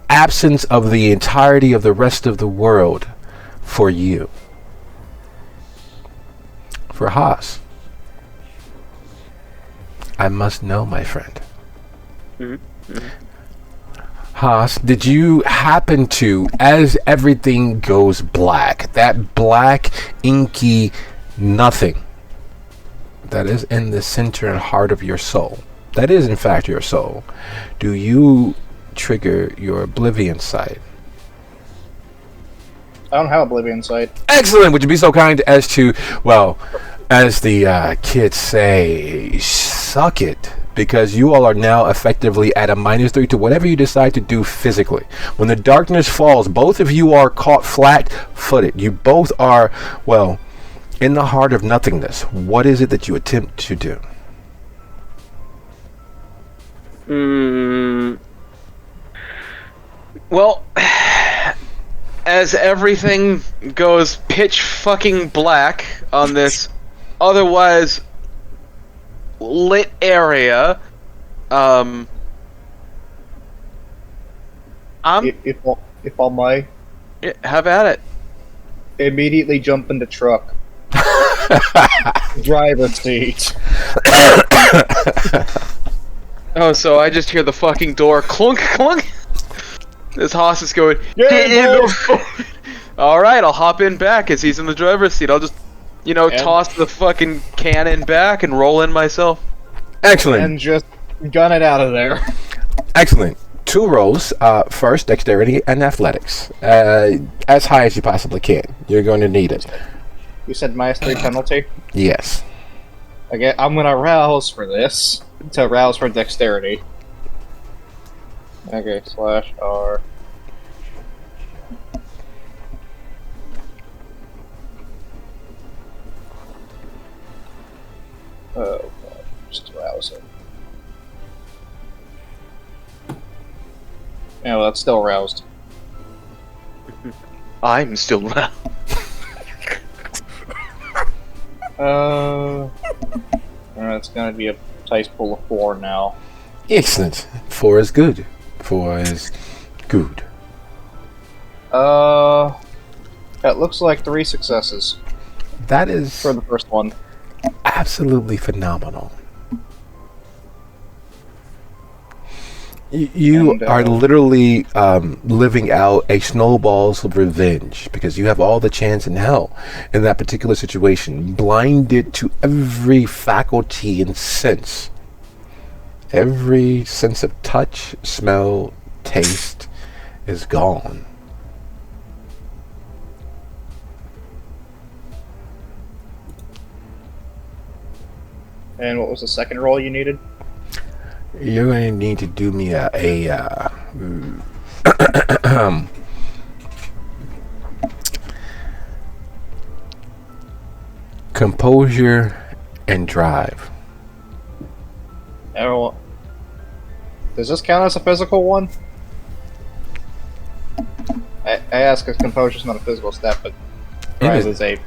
absence of the entirety of the rest of the world for you. For Haas, I must know, my friend. Haas, did you happen to, as everything goes black, that black inky nothing that is in the center and heart of your soul, that is in fact your soul, do you trigger your oblivion sight? I don't have Oblivion Sight. Excellent! Would you be so kind as to, well, as the kids say, suck it? Because you all are now effectively at a -3 to whatever you decide to do physically. When the darkness falls, both of you are caught flat-footed. You both are, well, in the heart of nothingness. What is it that you attempt to do? Well, as everything goes pitch fucking black on this otherwise lit area, I'm If I may, have at it. immediately jump in the truck. Driver's seat. Oh, so I just hear the fucking door clunk clunk. This hoss is going, Yeah, get in the phone. Alright, I'll hop in back as he's in the driver's seat. I'll just, toss the fucking cannon back and roll in myself. Excellent. And just gun it out of there. Excellent. 2 rolls. First, dexterity and athletics. As high as you possibly can. You're going to need it. You said -3 penalty? Yes. Okay, I'm gonna rouse for this. To rouse for dexterity. Okay, /R. Oh, God. Just rouse it. Yeah, well, that's still roused. I'm still round. It's gonna be a dice pool of 4 now. Excellent. 4 is good. 4 is good. That looks like 3 successes. That is for the first one. Absolutely phenomenal. You are literally living out a snowball's revenge because you have all the chance in hell in that particular situation, blinded to every faculty and sense. Every sense of touch, smell, taste is gone. And what was the second roll you needed? You're going to need to do me a composure and drive. Does this count as a physical one? I ask because composure is not a physical stat, but drive is a,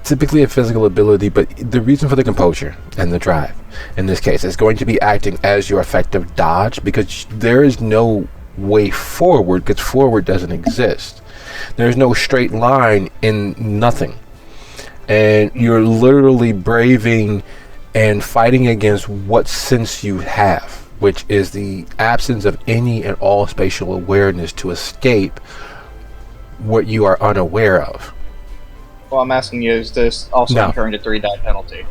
typically a physical ability, but the reason for the composure and the drive in this case is going to be acting as your effective dodge, because there is no way forward, because forward doesn't exist. There's no straight line in nothing, and you're literally braving and fighting against what sense you have, which is the absence of any and all spatial awareness to escape what you are unaware of. Well, I'm asking you, is this also incurring a 3 die penalty?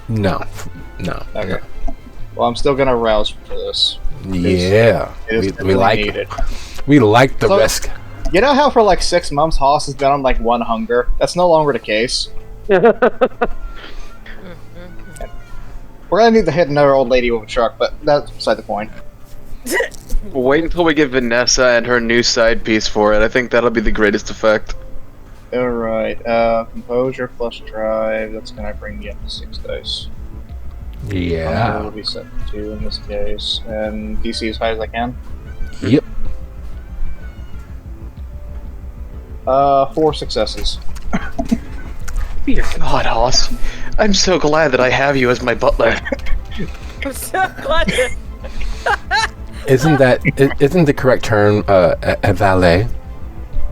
No. Okay. No. Well, I'm still gonna rouse for this. Yeah, we like needed. We like the risk. You know how for like 6 months Haas has been on like 1 hunger? That's no longer the case. We're gonna need to hit another old lady with a truck, but that's beside the point. Wait until we get Vanessa and her new side piece for it. I think that'll be the greatest effect. Alright, composure plus drive, that's gonna bring me up to 6 dice. Yeah. It'll be set to 2 in this case, and DC as high as I can? Yep. 4 successes. Dear God, Hoss. I'm so glad that I have you as my butler. I'm so glad that... Isn't the correct term a valet?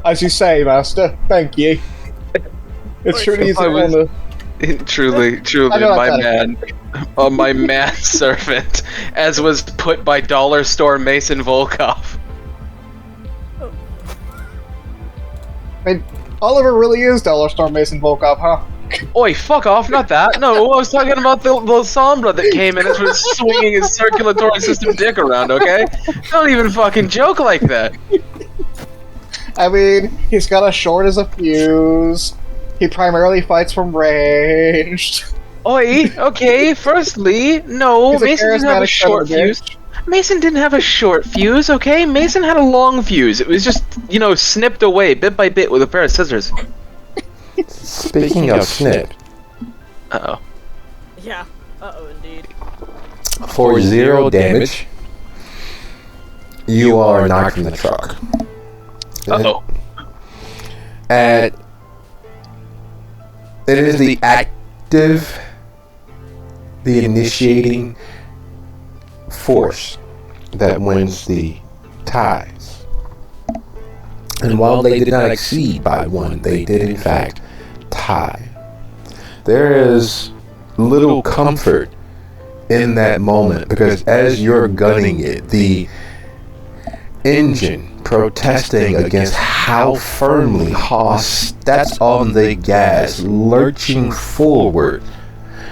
As you say, Master. Thank you. It's truly easy. Truly, my man servant, as was put by Dollar Store Mason Volkov. I mean, Oliver really is Dollar Store Mason Volkov, huh? Oi, fuck off, not that. No, I was talking about the Sombra that came in and was swinging his circulatory system dick around, okay? Don't even fucking joke like that. I mean, he's got as short as a fuse. He primarily fights from range. Oi, okay, firstly, no, Mason didn't have a short fuse. Mason didn't have a short fuse, okay? Mason had a long fuse. It was just, snipped away bit by bit with a pair of scissors. Speaking of snip. Uh-oh. Yeah. Uh-oh, indeed. For 0 damage, you are knocked from the truck. Uh-oh. And it is the active, the initiating force that wins the ties. And while they did not exceed by 1, they did in fact tie. There is little comfort in that moment because as you're gunning it, the engine protesting against how firmly Haas steps on the gas, lurching forward.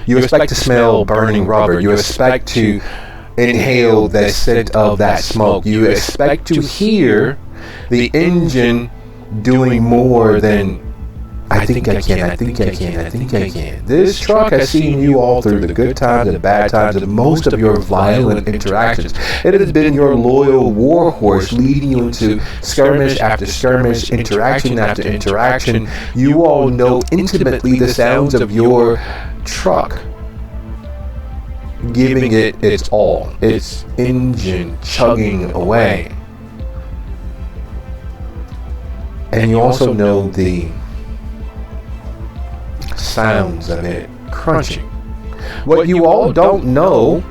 You expect to smell burning rubber. You expect to inhale the scent of that smoke. You expect to hear the engine doing more than I think I can. This truck has seen you all through the good times and the bad times and most of your violent interactions. It has been your loyal warhorse leading you into skirmish after skirmish, interaction after interaction. You all know intimately the sounds of your truck giving it its all, its engine chugging away. And you also know the sounds of it crunching. What you all don't know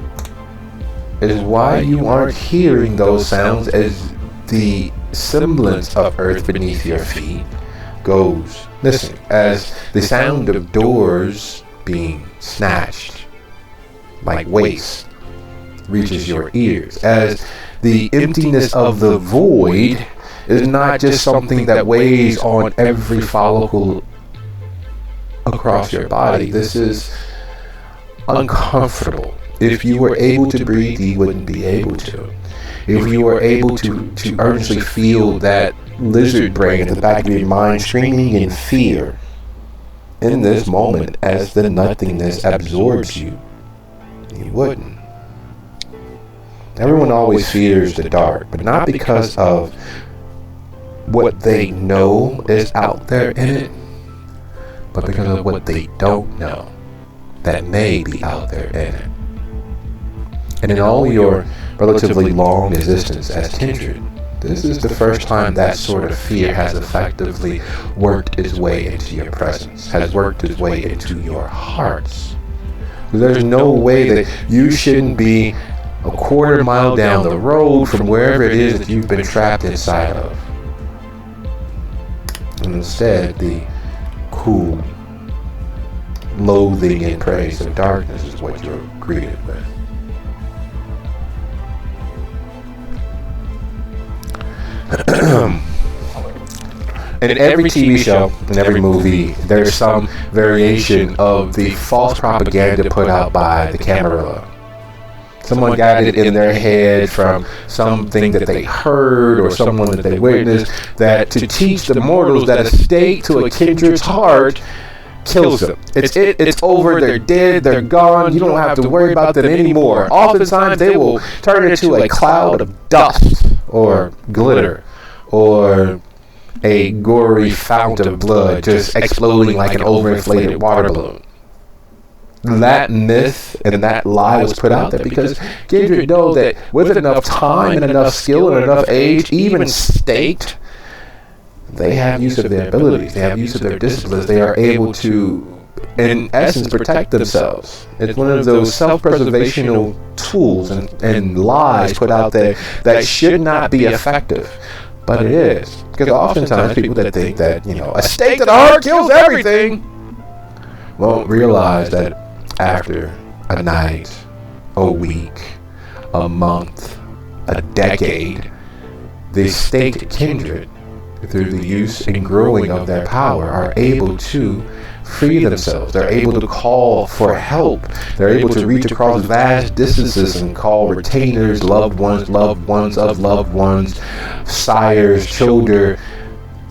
is why you aren't hearing those sounds as the semblance of earth beneath your feet goes. Listen, as the sound of doors being snatched like waste reaches your ears, as the emptiness of the void is not just something that weighs on every follicle across your body. This is uncomfortable. If you were able to breathe, you wouldn't be able to. If you were able to earnestly feel that lizard brain at the back of your mind screaming in fear in this moment as the nothingness absorbs you, you wouldn't. Everyone always fears the dark, but not because of what they know is out there in it, but because of what they don't know that may be out there in it. And in all your relatively long existence as kindred, this is the first time that sort of fear has effectively worked its way into your presence, has worked its way into your hearts. There's no way that you shouldn't be a quarter mile down the road from wherever it is that you've been trapped inside of. And instead, the cool loathing and praise of darkness is what you're greeted with. In every TV show, in every movie, there's some variation of the false propaganda put out by the Camarilla. Someone got it in their head from something that they heard or someone that they witnessed, that to teach the mortals that a stake to a kindred's heart kills them. It's over, they're dead, they're gone, you don't have to worry about them anymore. Oftentimes they will turn into a cloud of dust or glitter or a gory fount of blood just exploding like an overinflated water balloon. That myth and that lie was put out there because kindred know that with enough time and enough skill and enough age, even staked, they have use of their abilities, they have use of their disciplines, they are able to, in essence, protect themselves. It's one of those self-preservational tools and lies put out there that should not be effective, but it is. Because oftentimes people that think that, a stake to the heart kills everything, won't realize that after a night, a week, a month, a decade, the staked kindred through the use and growing of their power, are able to free themselves. They're able to call for help. They're able to reach across vast distances and call retainers, loved ones of loved ones, sires, children,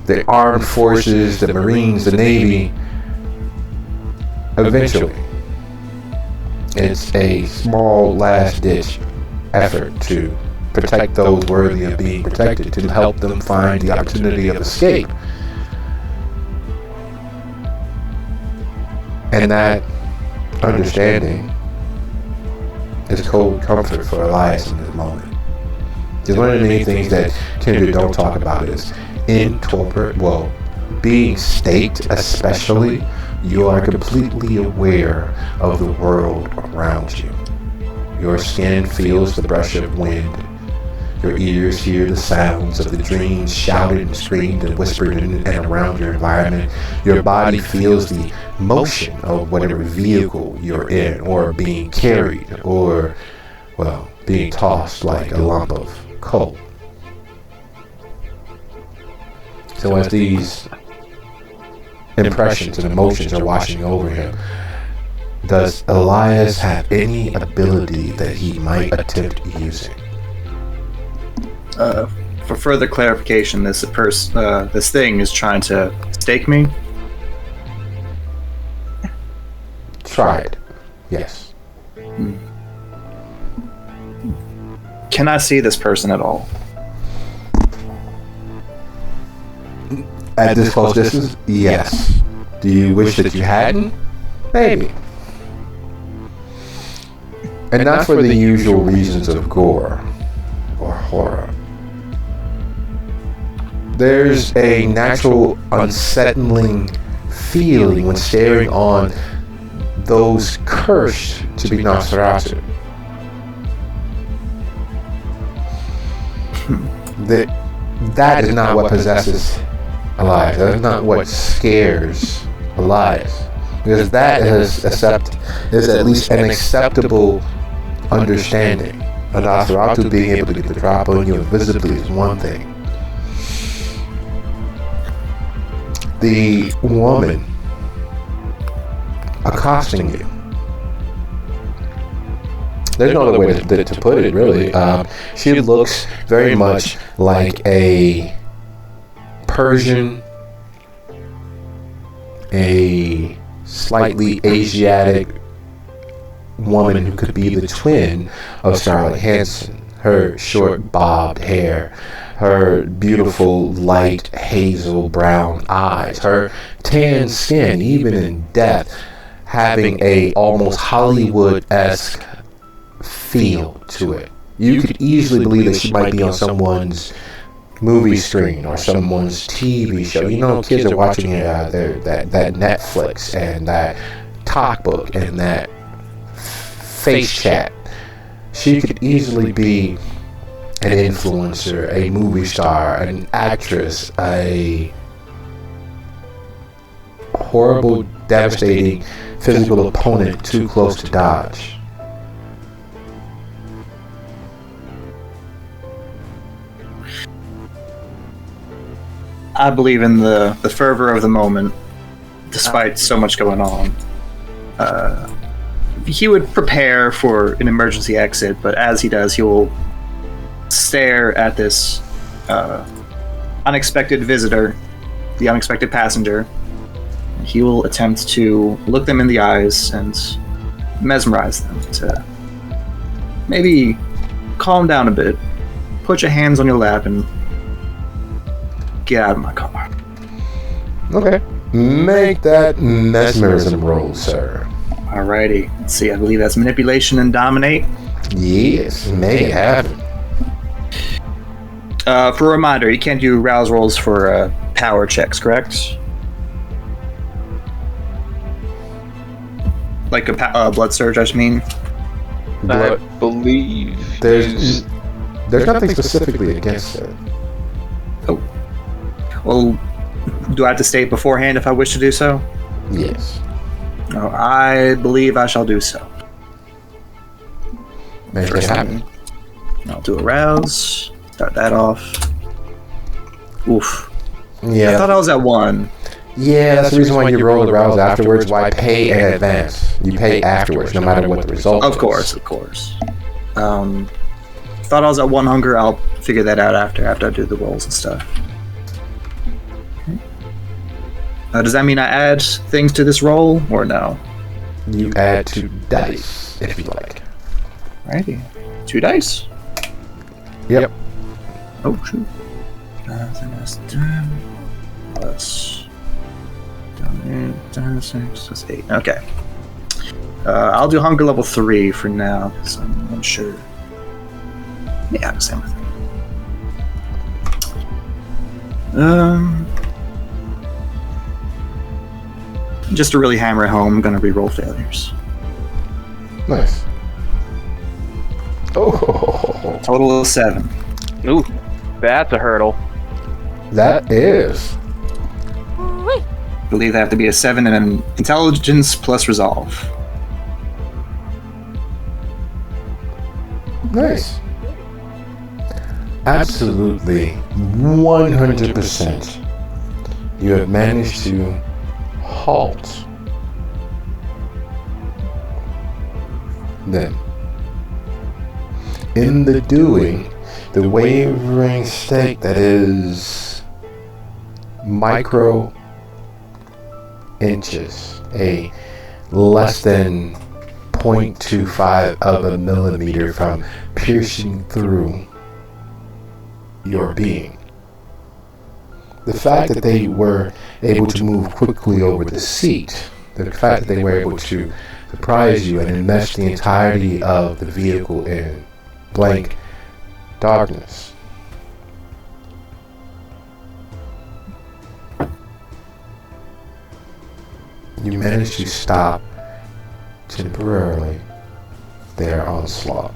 the armed forces, the Marines, the Navy. Eventually, it's a small last-ditch effort to protect those worthy of being protected, to help them find the opportunity of escape. And that understanding is cold comfort for Elias in this moment. Because one of the main things that Kindred don't talk about is being staked, especially, you are completely aware of the world around you. Your skin feels the brush of wind. Your ears hear the sounds of the dreams shouted and screamed and whispered in and around your environment. Your body feels the motion of whatever vehicle you're in, or being carried, or, being tossed like a lump of coal. So as these impressions and emotions are washing over him, does Elias have any ability that he might attempt using? For further clarification, this thing is trying to stake me? Tried. Yes. Can I see this person at all? At this close distance? Yes. Do you wish that you hadn't? Maybe. And not for the usual reasons of gore or horror. There's a natural unsettling feeling when staring on those cursed to be Nosferatu. That is not what possesses Elias. That is not what scares Elias. Because that is at least an acceptable understanding. A Nosferatu being able to get the drop on you invisibly is one thing. The woman accosting you. There's no other way to put it, really. She looks very much like a Persian, a slightly Asiatic woman who could be the twin of Scarlett Johansson. Her short bobbed hair, her beautiful light hazel brown eyes, her tan skin, even in death, having a almost Hollywood-esque feel to it. You could easily believe that she might be on someone's movie screen or someone's TV show. You know, kids are watching that Netflix and that Talkbook and that Face Chat. She could easily be an influencer, a movie star, an actress, a horrible, devastating physical opponent too close to dodge. I believe in the fervor of the moment, despite so much going on. He would prepare for an emergency exit, but as he does, he will stare at this unexpected visitor, the unexpected passenger. He will attempt to look them in the eyes and mesmerize them, to maybe calm down a bit, put your hands on your lap, and get out of my car. Okay. Make that mesmerism roll, sir. Alrighty. Let's see, I believe that's manipulation and dominate. Yes, may happen. For a reminder, you can't do rouse rolls for power checks, correct? Like a blood surge, I mean. I believe there's nothing specifically against it. Oh. Well, do I have to state beforehand if I wish to do so? Yes. Oh, I believe I shall do so. Make it happen. I'll do a rouse. Start that off. Oof. Yeah. I thought I was at 1. Yeah, that's the reason why you roll the rouse afterwards. Why pay in advance? You pay afterwards, no matter what the result is. Of course. Thought I was at 1 hunger. I'll figure that out after I do the rolls and stuff. Okay. Does that mean I add things to this roll, or no? You add 2 dice, if you like. Alrighty. 2 dice? Yep. Oh, shoot. That's 10 plus 6, that's 8. Okay. I'll do hunger level 3 for now, because I'm unsure. Yeah, the same thing. Just to really hammer it home, I'm gonna re-roll failures. Nice. Oh. Total of 7. Ooh, that's a hurdle. That is. I believe they have to be a 7 in an intelligence plus resolve. Nice. Absolutely 100%. You have managed to halt them. In the doing, the wavering stake that is micro inches, a less than 0.25 of a millimeter from piercing through your being. The fact that they were able to move quickly over the seat, the fact that they were able to surprise you and enmesh the entirety of the vehicle in blank darkness. You managed to stop temporarily their onslaught.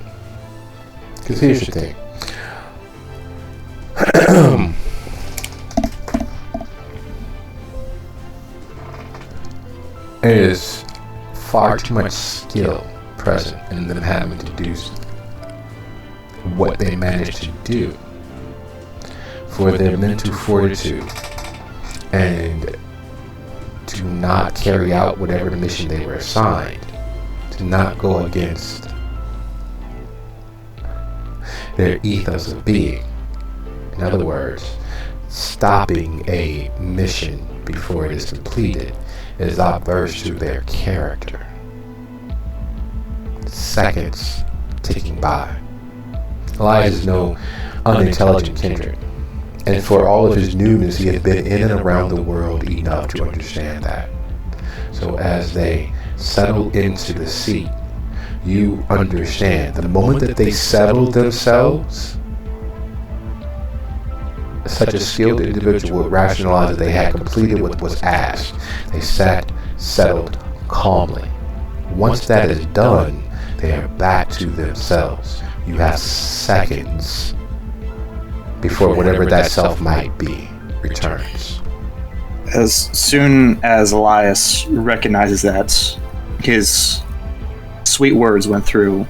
Because here's the thing. There is far too much skill present in them having to do what they managed to do for their mental fortitude and to not carry out whatever mission they were assigned, to not go against their ethos of being. In other words, stopping a mission before it is completed is adverse to their character. Seconds ticking by. Elias is no unintelligent kindred, and for all of his newness, he has been in and around the world enough to understand that. So as they settle into the seat, you understand the moment that they settle themselves, such a skilled individual would rationalize that they had completed what was asked. They sat, settled calmly. Once that is done, they are back to themselves. You have seconds before whatever that self might be returns. As soon as Elias recognizes that his sweet words went through,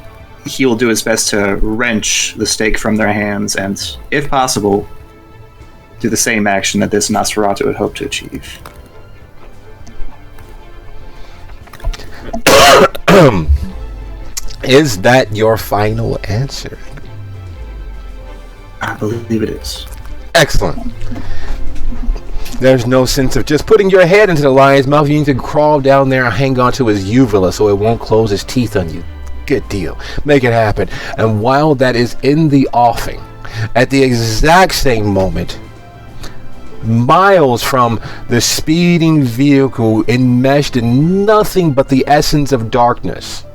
he will do his best to wrench the stake from their hands and, if possible, do the same action that this Nosferatu had hoped to achieve. Is that your final answer? I believe it is. Excellent. There's no sense of just putting your head into the lion's mouth. You need to crawl down there and hang on to his uvula so it won't close his teeth on you. Good deal. Make it happen. And while that is in the offing, at the exact same moment, miles from the speeding vehicle enmeshed in nothing but the essence of darkness,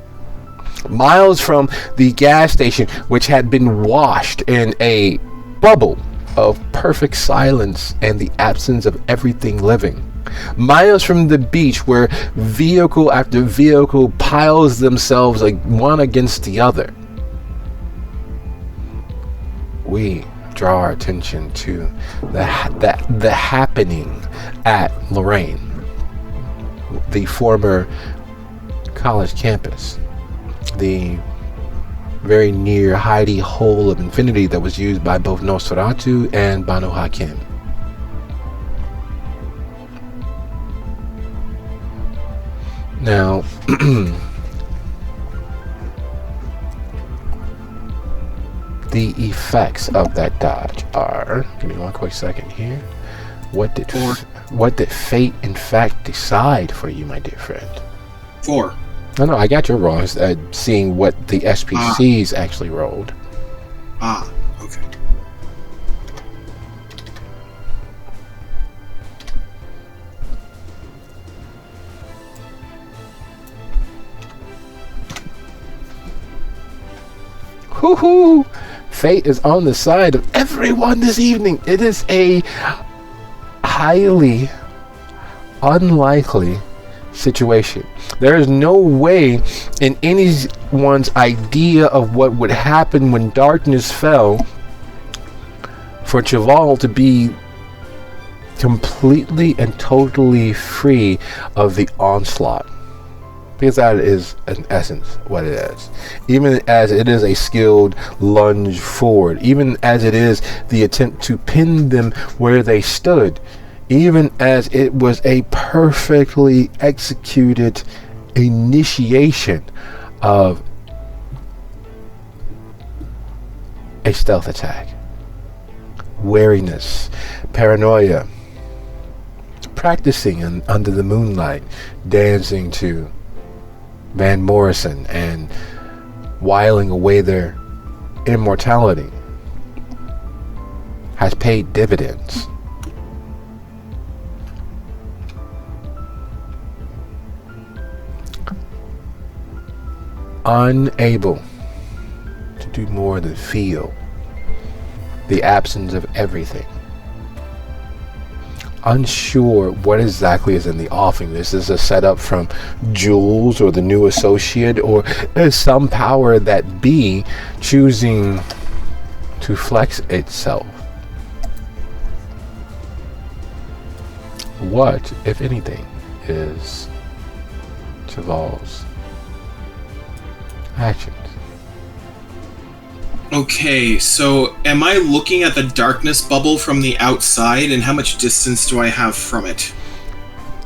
miles from the gas station, which had been washed in a bubble of perfect silence and the absence of everything living, miles from the beach where vehicle after vehicle piles themselves like one against the other, we draw our attention to the happening at Lorraine, the former college campus, the very near hidey hole of infinity that was used by both Nosferatu and Banu Hakim. Now, the effects of that dodge are. Give me one quick second here. What did fate in fact decide for you, my dear friend? 4. No, I got your wrongs. Seeing what the SPCs actually rolled. Okay. Hoo-hoo! Fate is on the side of everyone this evening. It is a highly unlikely situation. There is no way in anyone's idea of what would happen when darkness fell for Cheval to be completely and totally free of the onslaught. Because that is, in essence, what it is. Even as it is a skilled lunge forward, even as it is the attempt to pin them where they stood, even as it was a perfectly executed initiation of a stealth attack. Wariness, paranoia, practicing under the moonlight, dancing to Van Morrison and whiling away their immortality has paid dividends. Unable to do more than feel the absence of everything. Unsure what exactly is in the offing. This is a setup from Jules or the new associate, or is some power that be choosing to flex itself. What, if anything, is Cheval's actions? Okay, so am I looking at the darkness bubble from the outside, and how much distance do I have from it?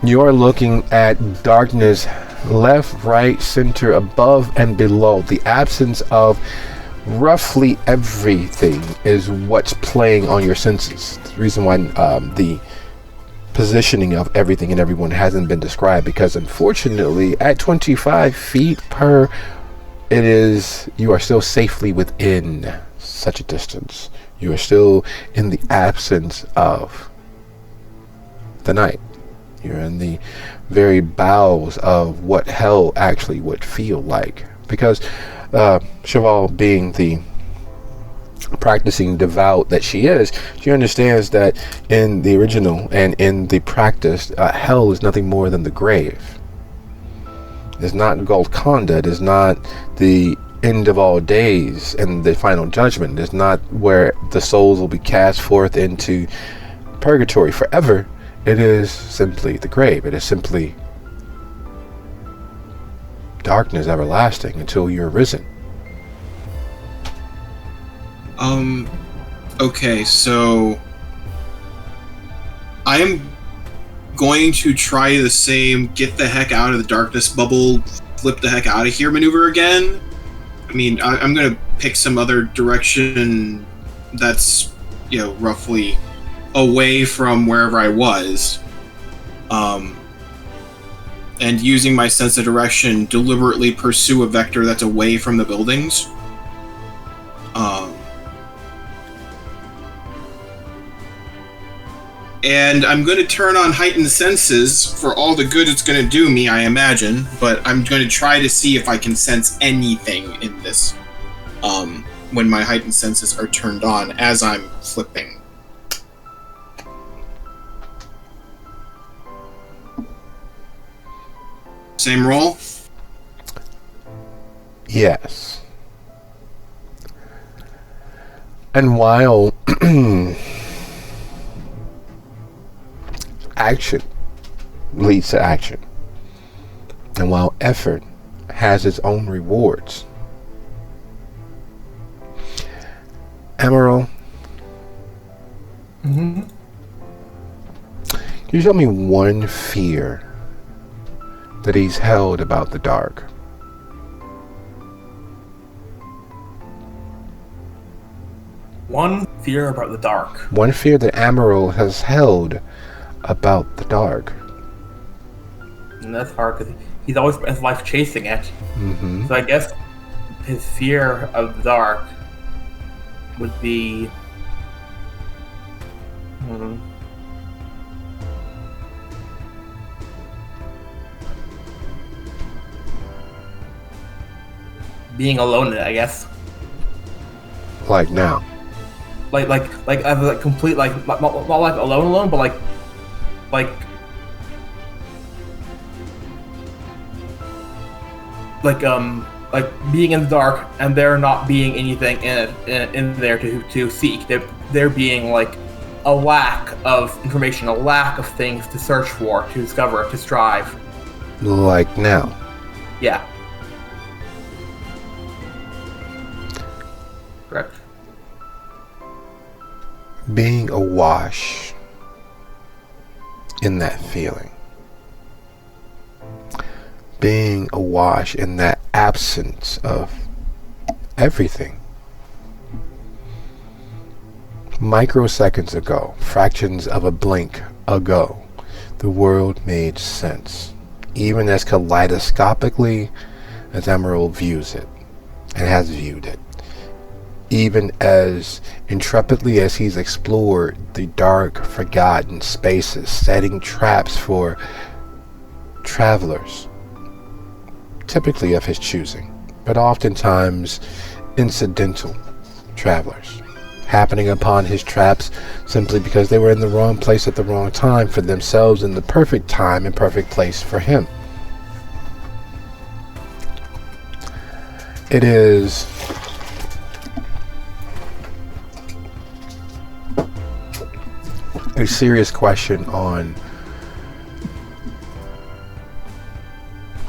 You're looking at darkness left, right, center, above, and below. The absence of roughly everything is what's playing on your senses. The reason why the positioning of everything and everyone hasn't been described, because unfortunately at 25 feet per, it is, you are still safely within such a distance. You are still in the absence of the night. You're in the very bowels of what hell actually would feel like. Because Cheval, being the practicing devout that she is, she understands that in the original and in the practice, hell is nothing more than the grave. It's not Golconda. It is not the end of all days and the final judgment. It's not where the souls will be cast forth into purgatory forever. It is simply the grave. It is simply darkness everlasting until you're risen. Okay, so I am going to try the same get the heck out of the darkness bubble, flip the heck out of here maneuver again. I mean, I'm going to pick some other direction that's, you know, roughly away from wherever I was. And using my sense of direction, deliberately pursue a vector that's away from the buildings. And I'm going to turn on heightened senses for all the good it's going to do me, I imagine. But I'm going to try to see if I can sense anything in this when my heightened senses are turned on as I'm flipping. Same roll? Yes. And while action leads to action, and while effort has its own rewards, Emerald, can you tell me one fear that he's held about the dark? One fear about the dark. One fear that Amaral has held about the dark. And that's hard because he's always spent his life chasing it. Mm-hmm. So I guess his fear of the dark would be... being alone in it, I guess. Like now. Like as a complete, like, not like alone, but like being in the dark and there not being anything in there to seek. There being like a lack of information, a lack of things to search for, to discover, to strive. Like now. Yeah. Correct. Being awash in that feeling. Being awash in that absence of everything. Microseconds ago, fractions of a blink ago, the world made sense, even as kaleidoscopically as Emerald views it, and has viewed it. Even as intrepidly as he's explored the dark, forgotten spaces, setting traps for travelers, typically of his choosing, but oftentimes incidental travelers, happening upon his traps simply because they were in the wrong place at the wrong time for themselves, in the perfect time and perfect place for him. It is a serious question on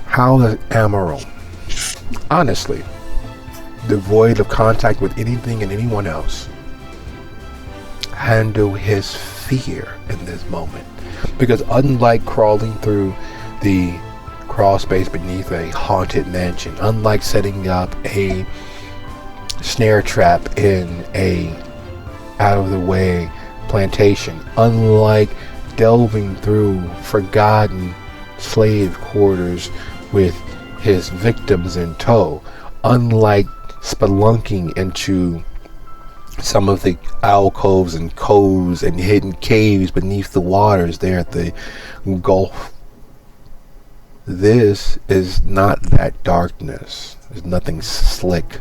how does Amaral, honestly, devoid of contact with anything and anyone else, handle his fear in this moment? Because unlike crawling through the crawl space beneath a haunted mansion, unlike setting up a snare trap in a out of the way plantation, unlike delving through forgotten slave quarters with his victims in tow, unlike spelunking into some of the alcoves and coves and hidden caves beneath the waters there at the Gulf, this is not that darkness. There's nothing slick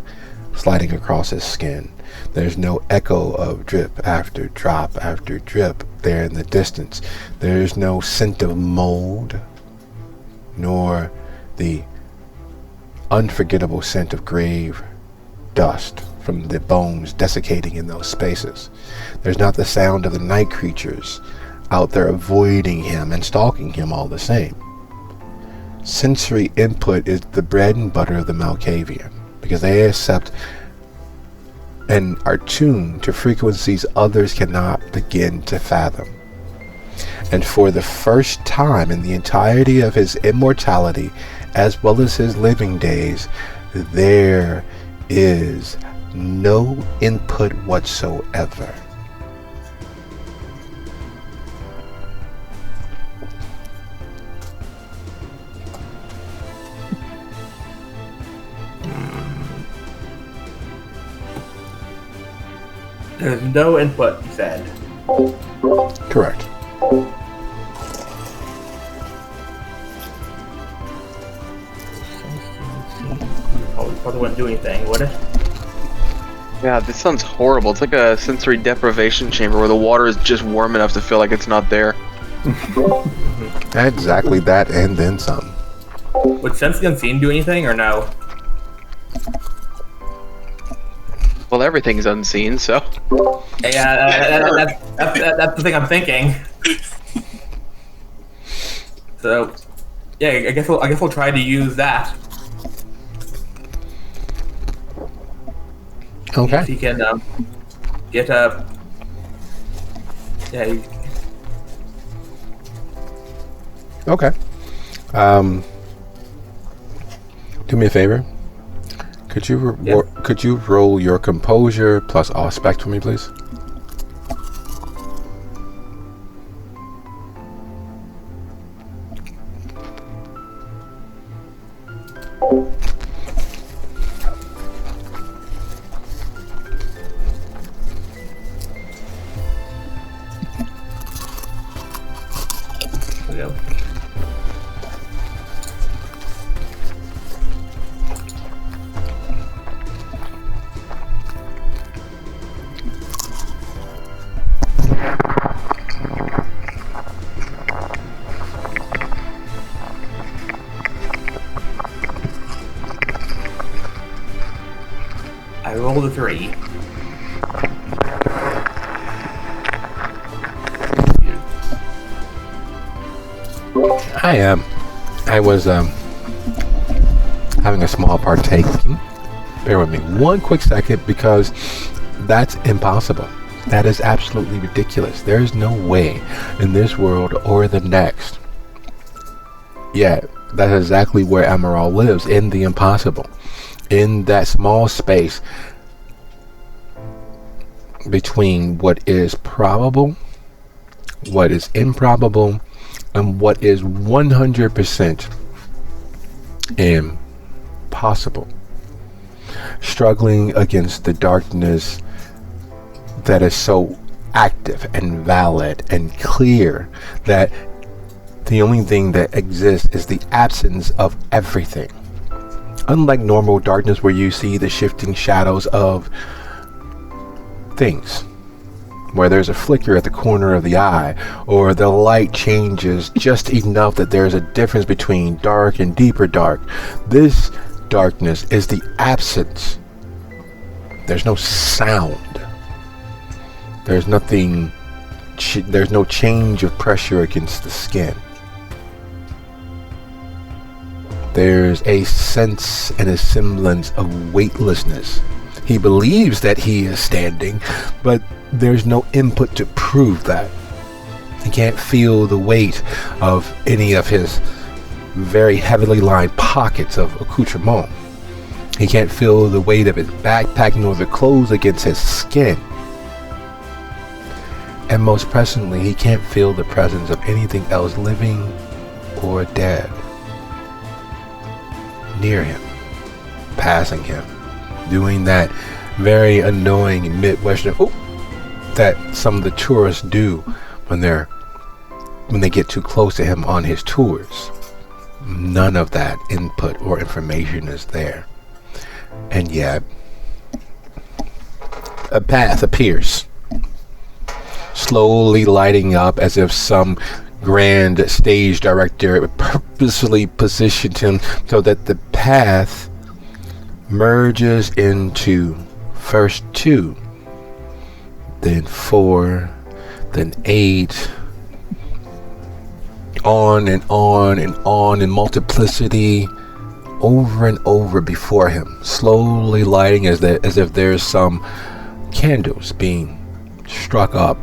sliding across his skin. There's no echo of drip after drop after drip there in the distance. There's no scent of mold, nor the unforgettable scent of grave dust from the bones desiccating in those spaces. There's not the sound of the night creatures out there avoiding him and stalking him all the same. Sensory input is the bread and butter of the Malkavian, because they accept and are tuned to frequencies others cannot begin to fathom. And for the first time in the entirety of his immortality, as well as his living days, there is no input whatsoever. There's no input, he said. Correct. Probably wouldn't do anything, would it? Yeah, this sounds horrible. It's like a sensory deprivation chamber where the water is just warm enough to feel like it's not there. Exactly that, and then some. Would Sense the Unseen do anything, or no? Well, everything's unseen, so... Yeah, that's the thing I'm thinking. So, yeah, I guess we'll try to use that. Okay. If he can get a... Yeah. Okay. Do me a favor. Could you roll your composure plus aspect for me, please? There we go. I rolled a 3. I was having a small partaking. Bear with me one quick second, because that's impossible. That is absolutely ridiculous. There's no way in this world or the next. Yeah, that's exactly where Emerald lives, in the impossible. In that small space between what is probable, what is improbable, and what is 100% impossible. Struggling against the darkness that is so active and valid and clear that the only thing that exists is the absence of everything. Unlike normal darkness where you see the shifting shadows of things, where there's a flicker at the corner of the eye, or the light changes just enough that there's a difference between dark and deeper dark. This darkness is the absence. There's no sound. There's nothing. There's no change of pressure against the skin. There's a sense and a semblance of weightlessness. He believes that he is standing, but there's no input to prove that. He can't feel the weight of any of his very heavily lined pockets of accoutrement. He can't feel the weight of his backpack nor the clothes against his skin. And most presently, he can't feel the presence of anything else living or dead near him, passing him, doing that very annoying Midwestern that some of the tourists do when they get too close to him on his tours. None of that input or information is there. And yet, a path appears, slowly lighting up as if some grand stage director purposely positioned him so that the path merges into first 2, then 4, then 8, on and on and on in multiplicity, over and over before him, slowly lighting as if there's some candles being struck up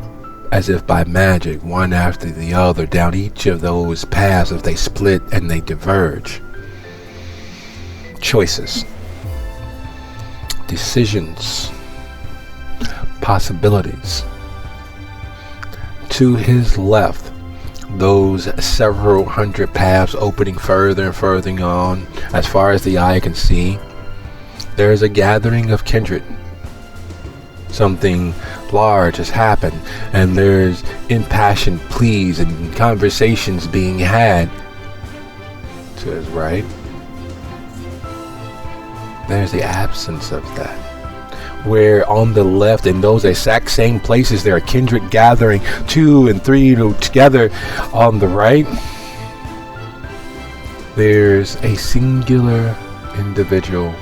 as if by magic, one after the other, down each of those paths as they split and they diverge. Choices, decisions, possibilities. To his left, those several hundred paths opening further and further on, as far as the eye can see, there is a gathering of kindred. Something large has happened, and there's impassioned pleas and conversations being had. To his right, there's the absence of that. Where on the left, in those exact same places, there are kindred gathering 2 and 3 together. On the right, there's a singular individual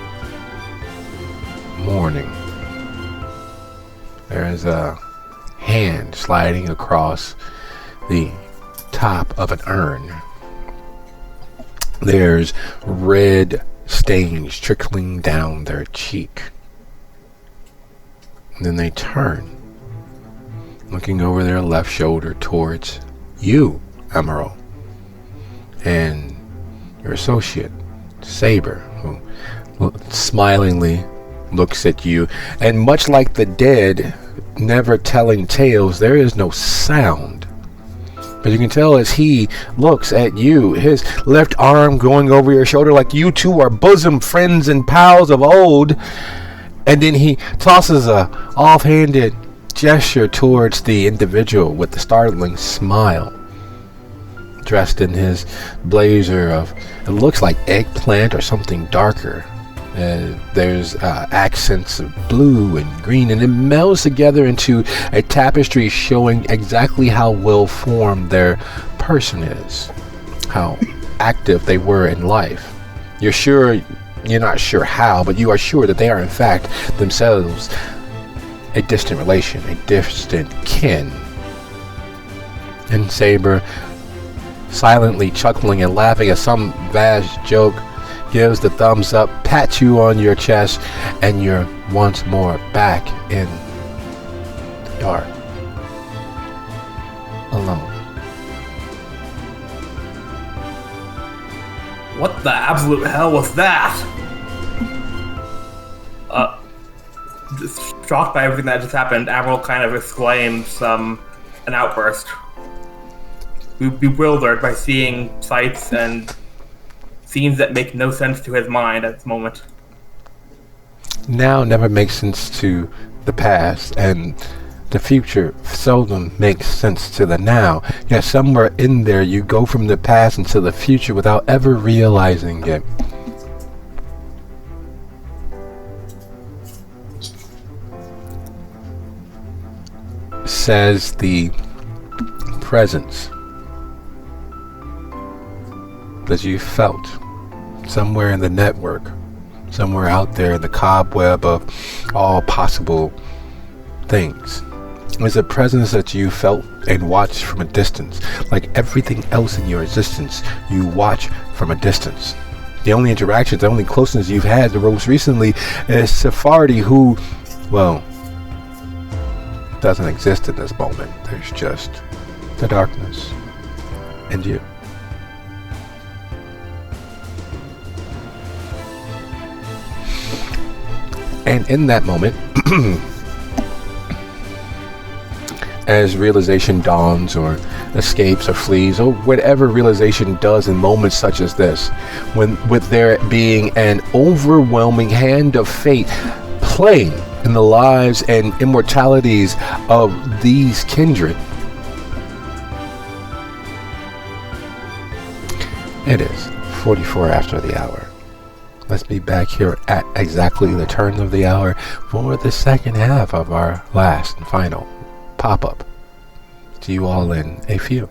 mourning. There's a hand sliding across the top of an urn. There's red stains trickling down their cheek. And then they turn, looking over their left shoulder towards you, Emerald, and your associate, Saber, who smilingly looks at you, and much like the dead never telling tales, there is no sound. But you can tell as he looks at you, his left arm going over your shoulder like you two are bosom friends and pals of old. And then he tosses a offhanded gesture towards the individual with the startling smile, dressed in his blazer of, it looks like eggplant or something darker. There's accents of blue and green, and it melds together into a tapestry showing exactly how well formed their person is, how active they were in life. You're not sure how, but you are sure that they are in fact themselves a distant relation, a distant kin. And Saber, silently chuckling and laughing at some vast joke, gives the thumbs up, pats you on your chest, and you're once more back in the dark, alone. What the absolute hell was that? Just shocked by everything that just happened, Admiral kind of exclaims an outburst. Bewildered by seeing sights and scenes that make no sense to his mind at this moment. Now never makes sense to the past, and the future seldom makes sense to the now. Yet somewhere in there you go from the past into the future without ever realizing it. Says the presence that you felt somewhere in the network, somewhere out there in the cobweb of all possible things. It's a presence that you felt and watched from a distance. Like everything else in your existence, you watch from a distance. The only interactions, the only closeness you've had the most recently is Sephardi, who, well, doesn't exist in this moment. There's just the darkness and you. And in that moment, as realization dawns or escapes or flees or whatever realization does in moments such as this, when with there being an overwhelming hand of fate playing in the lives and immortalities of these kindred, it is 44 after the hour. Let's be back here at exactly the turn of the hour for the second half of our last and final pop-up. See you all in a few.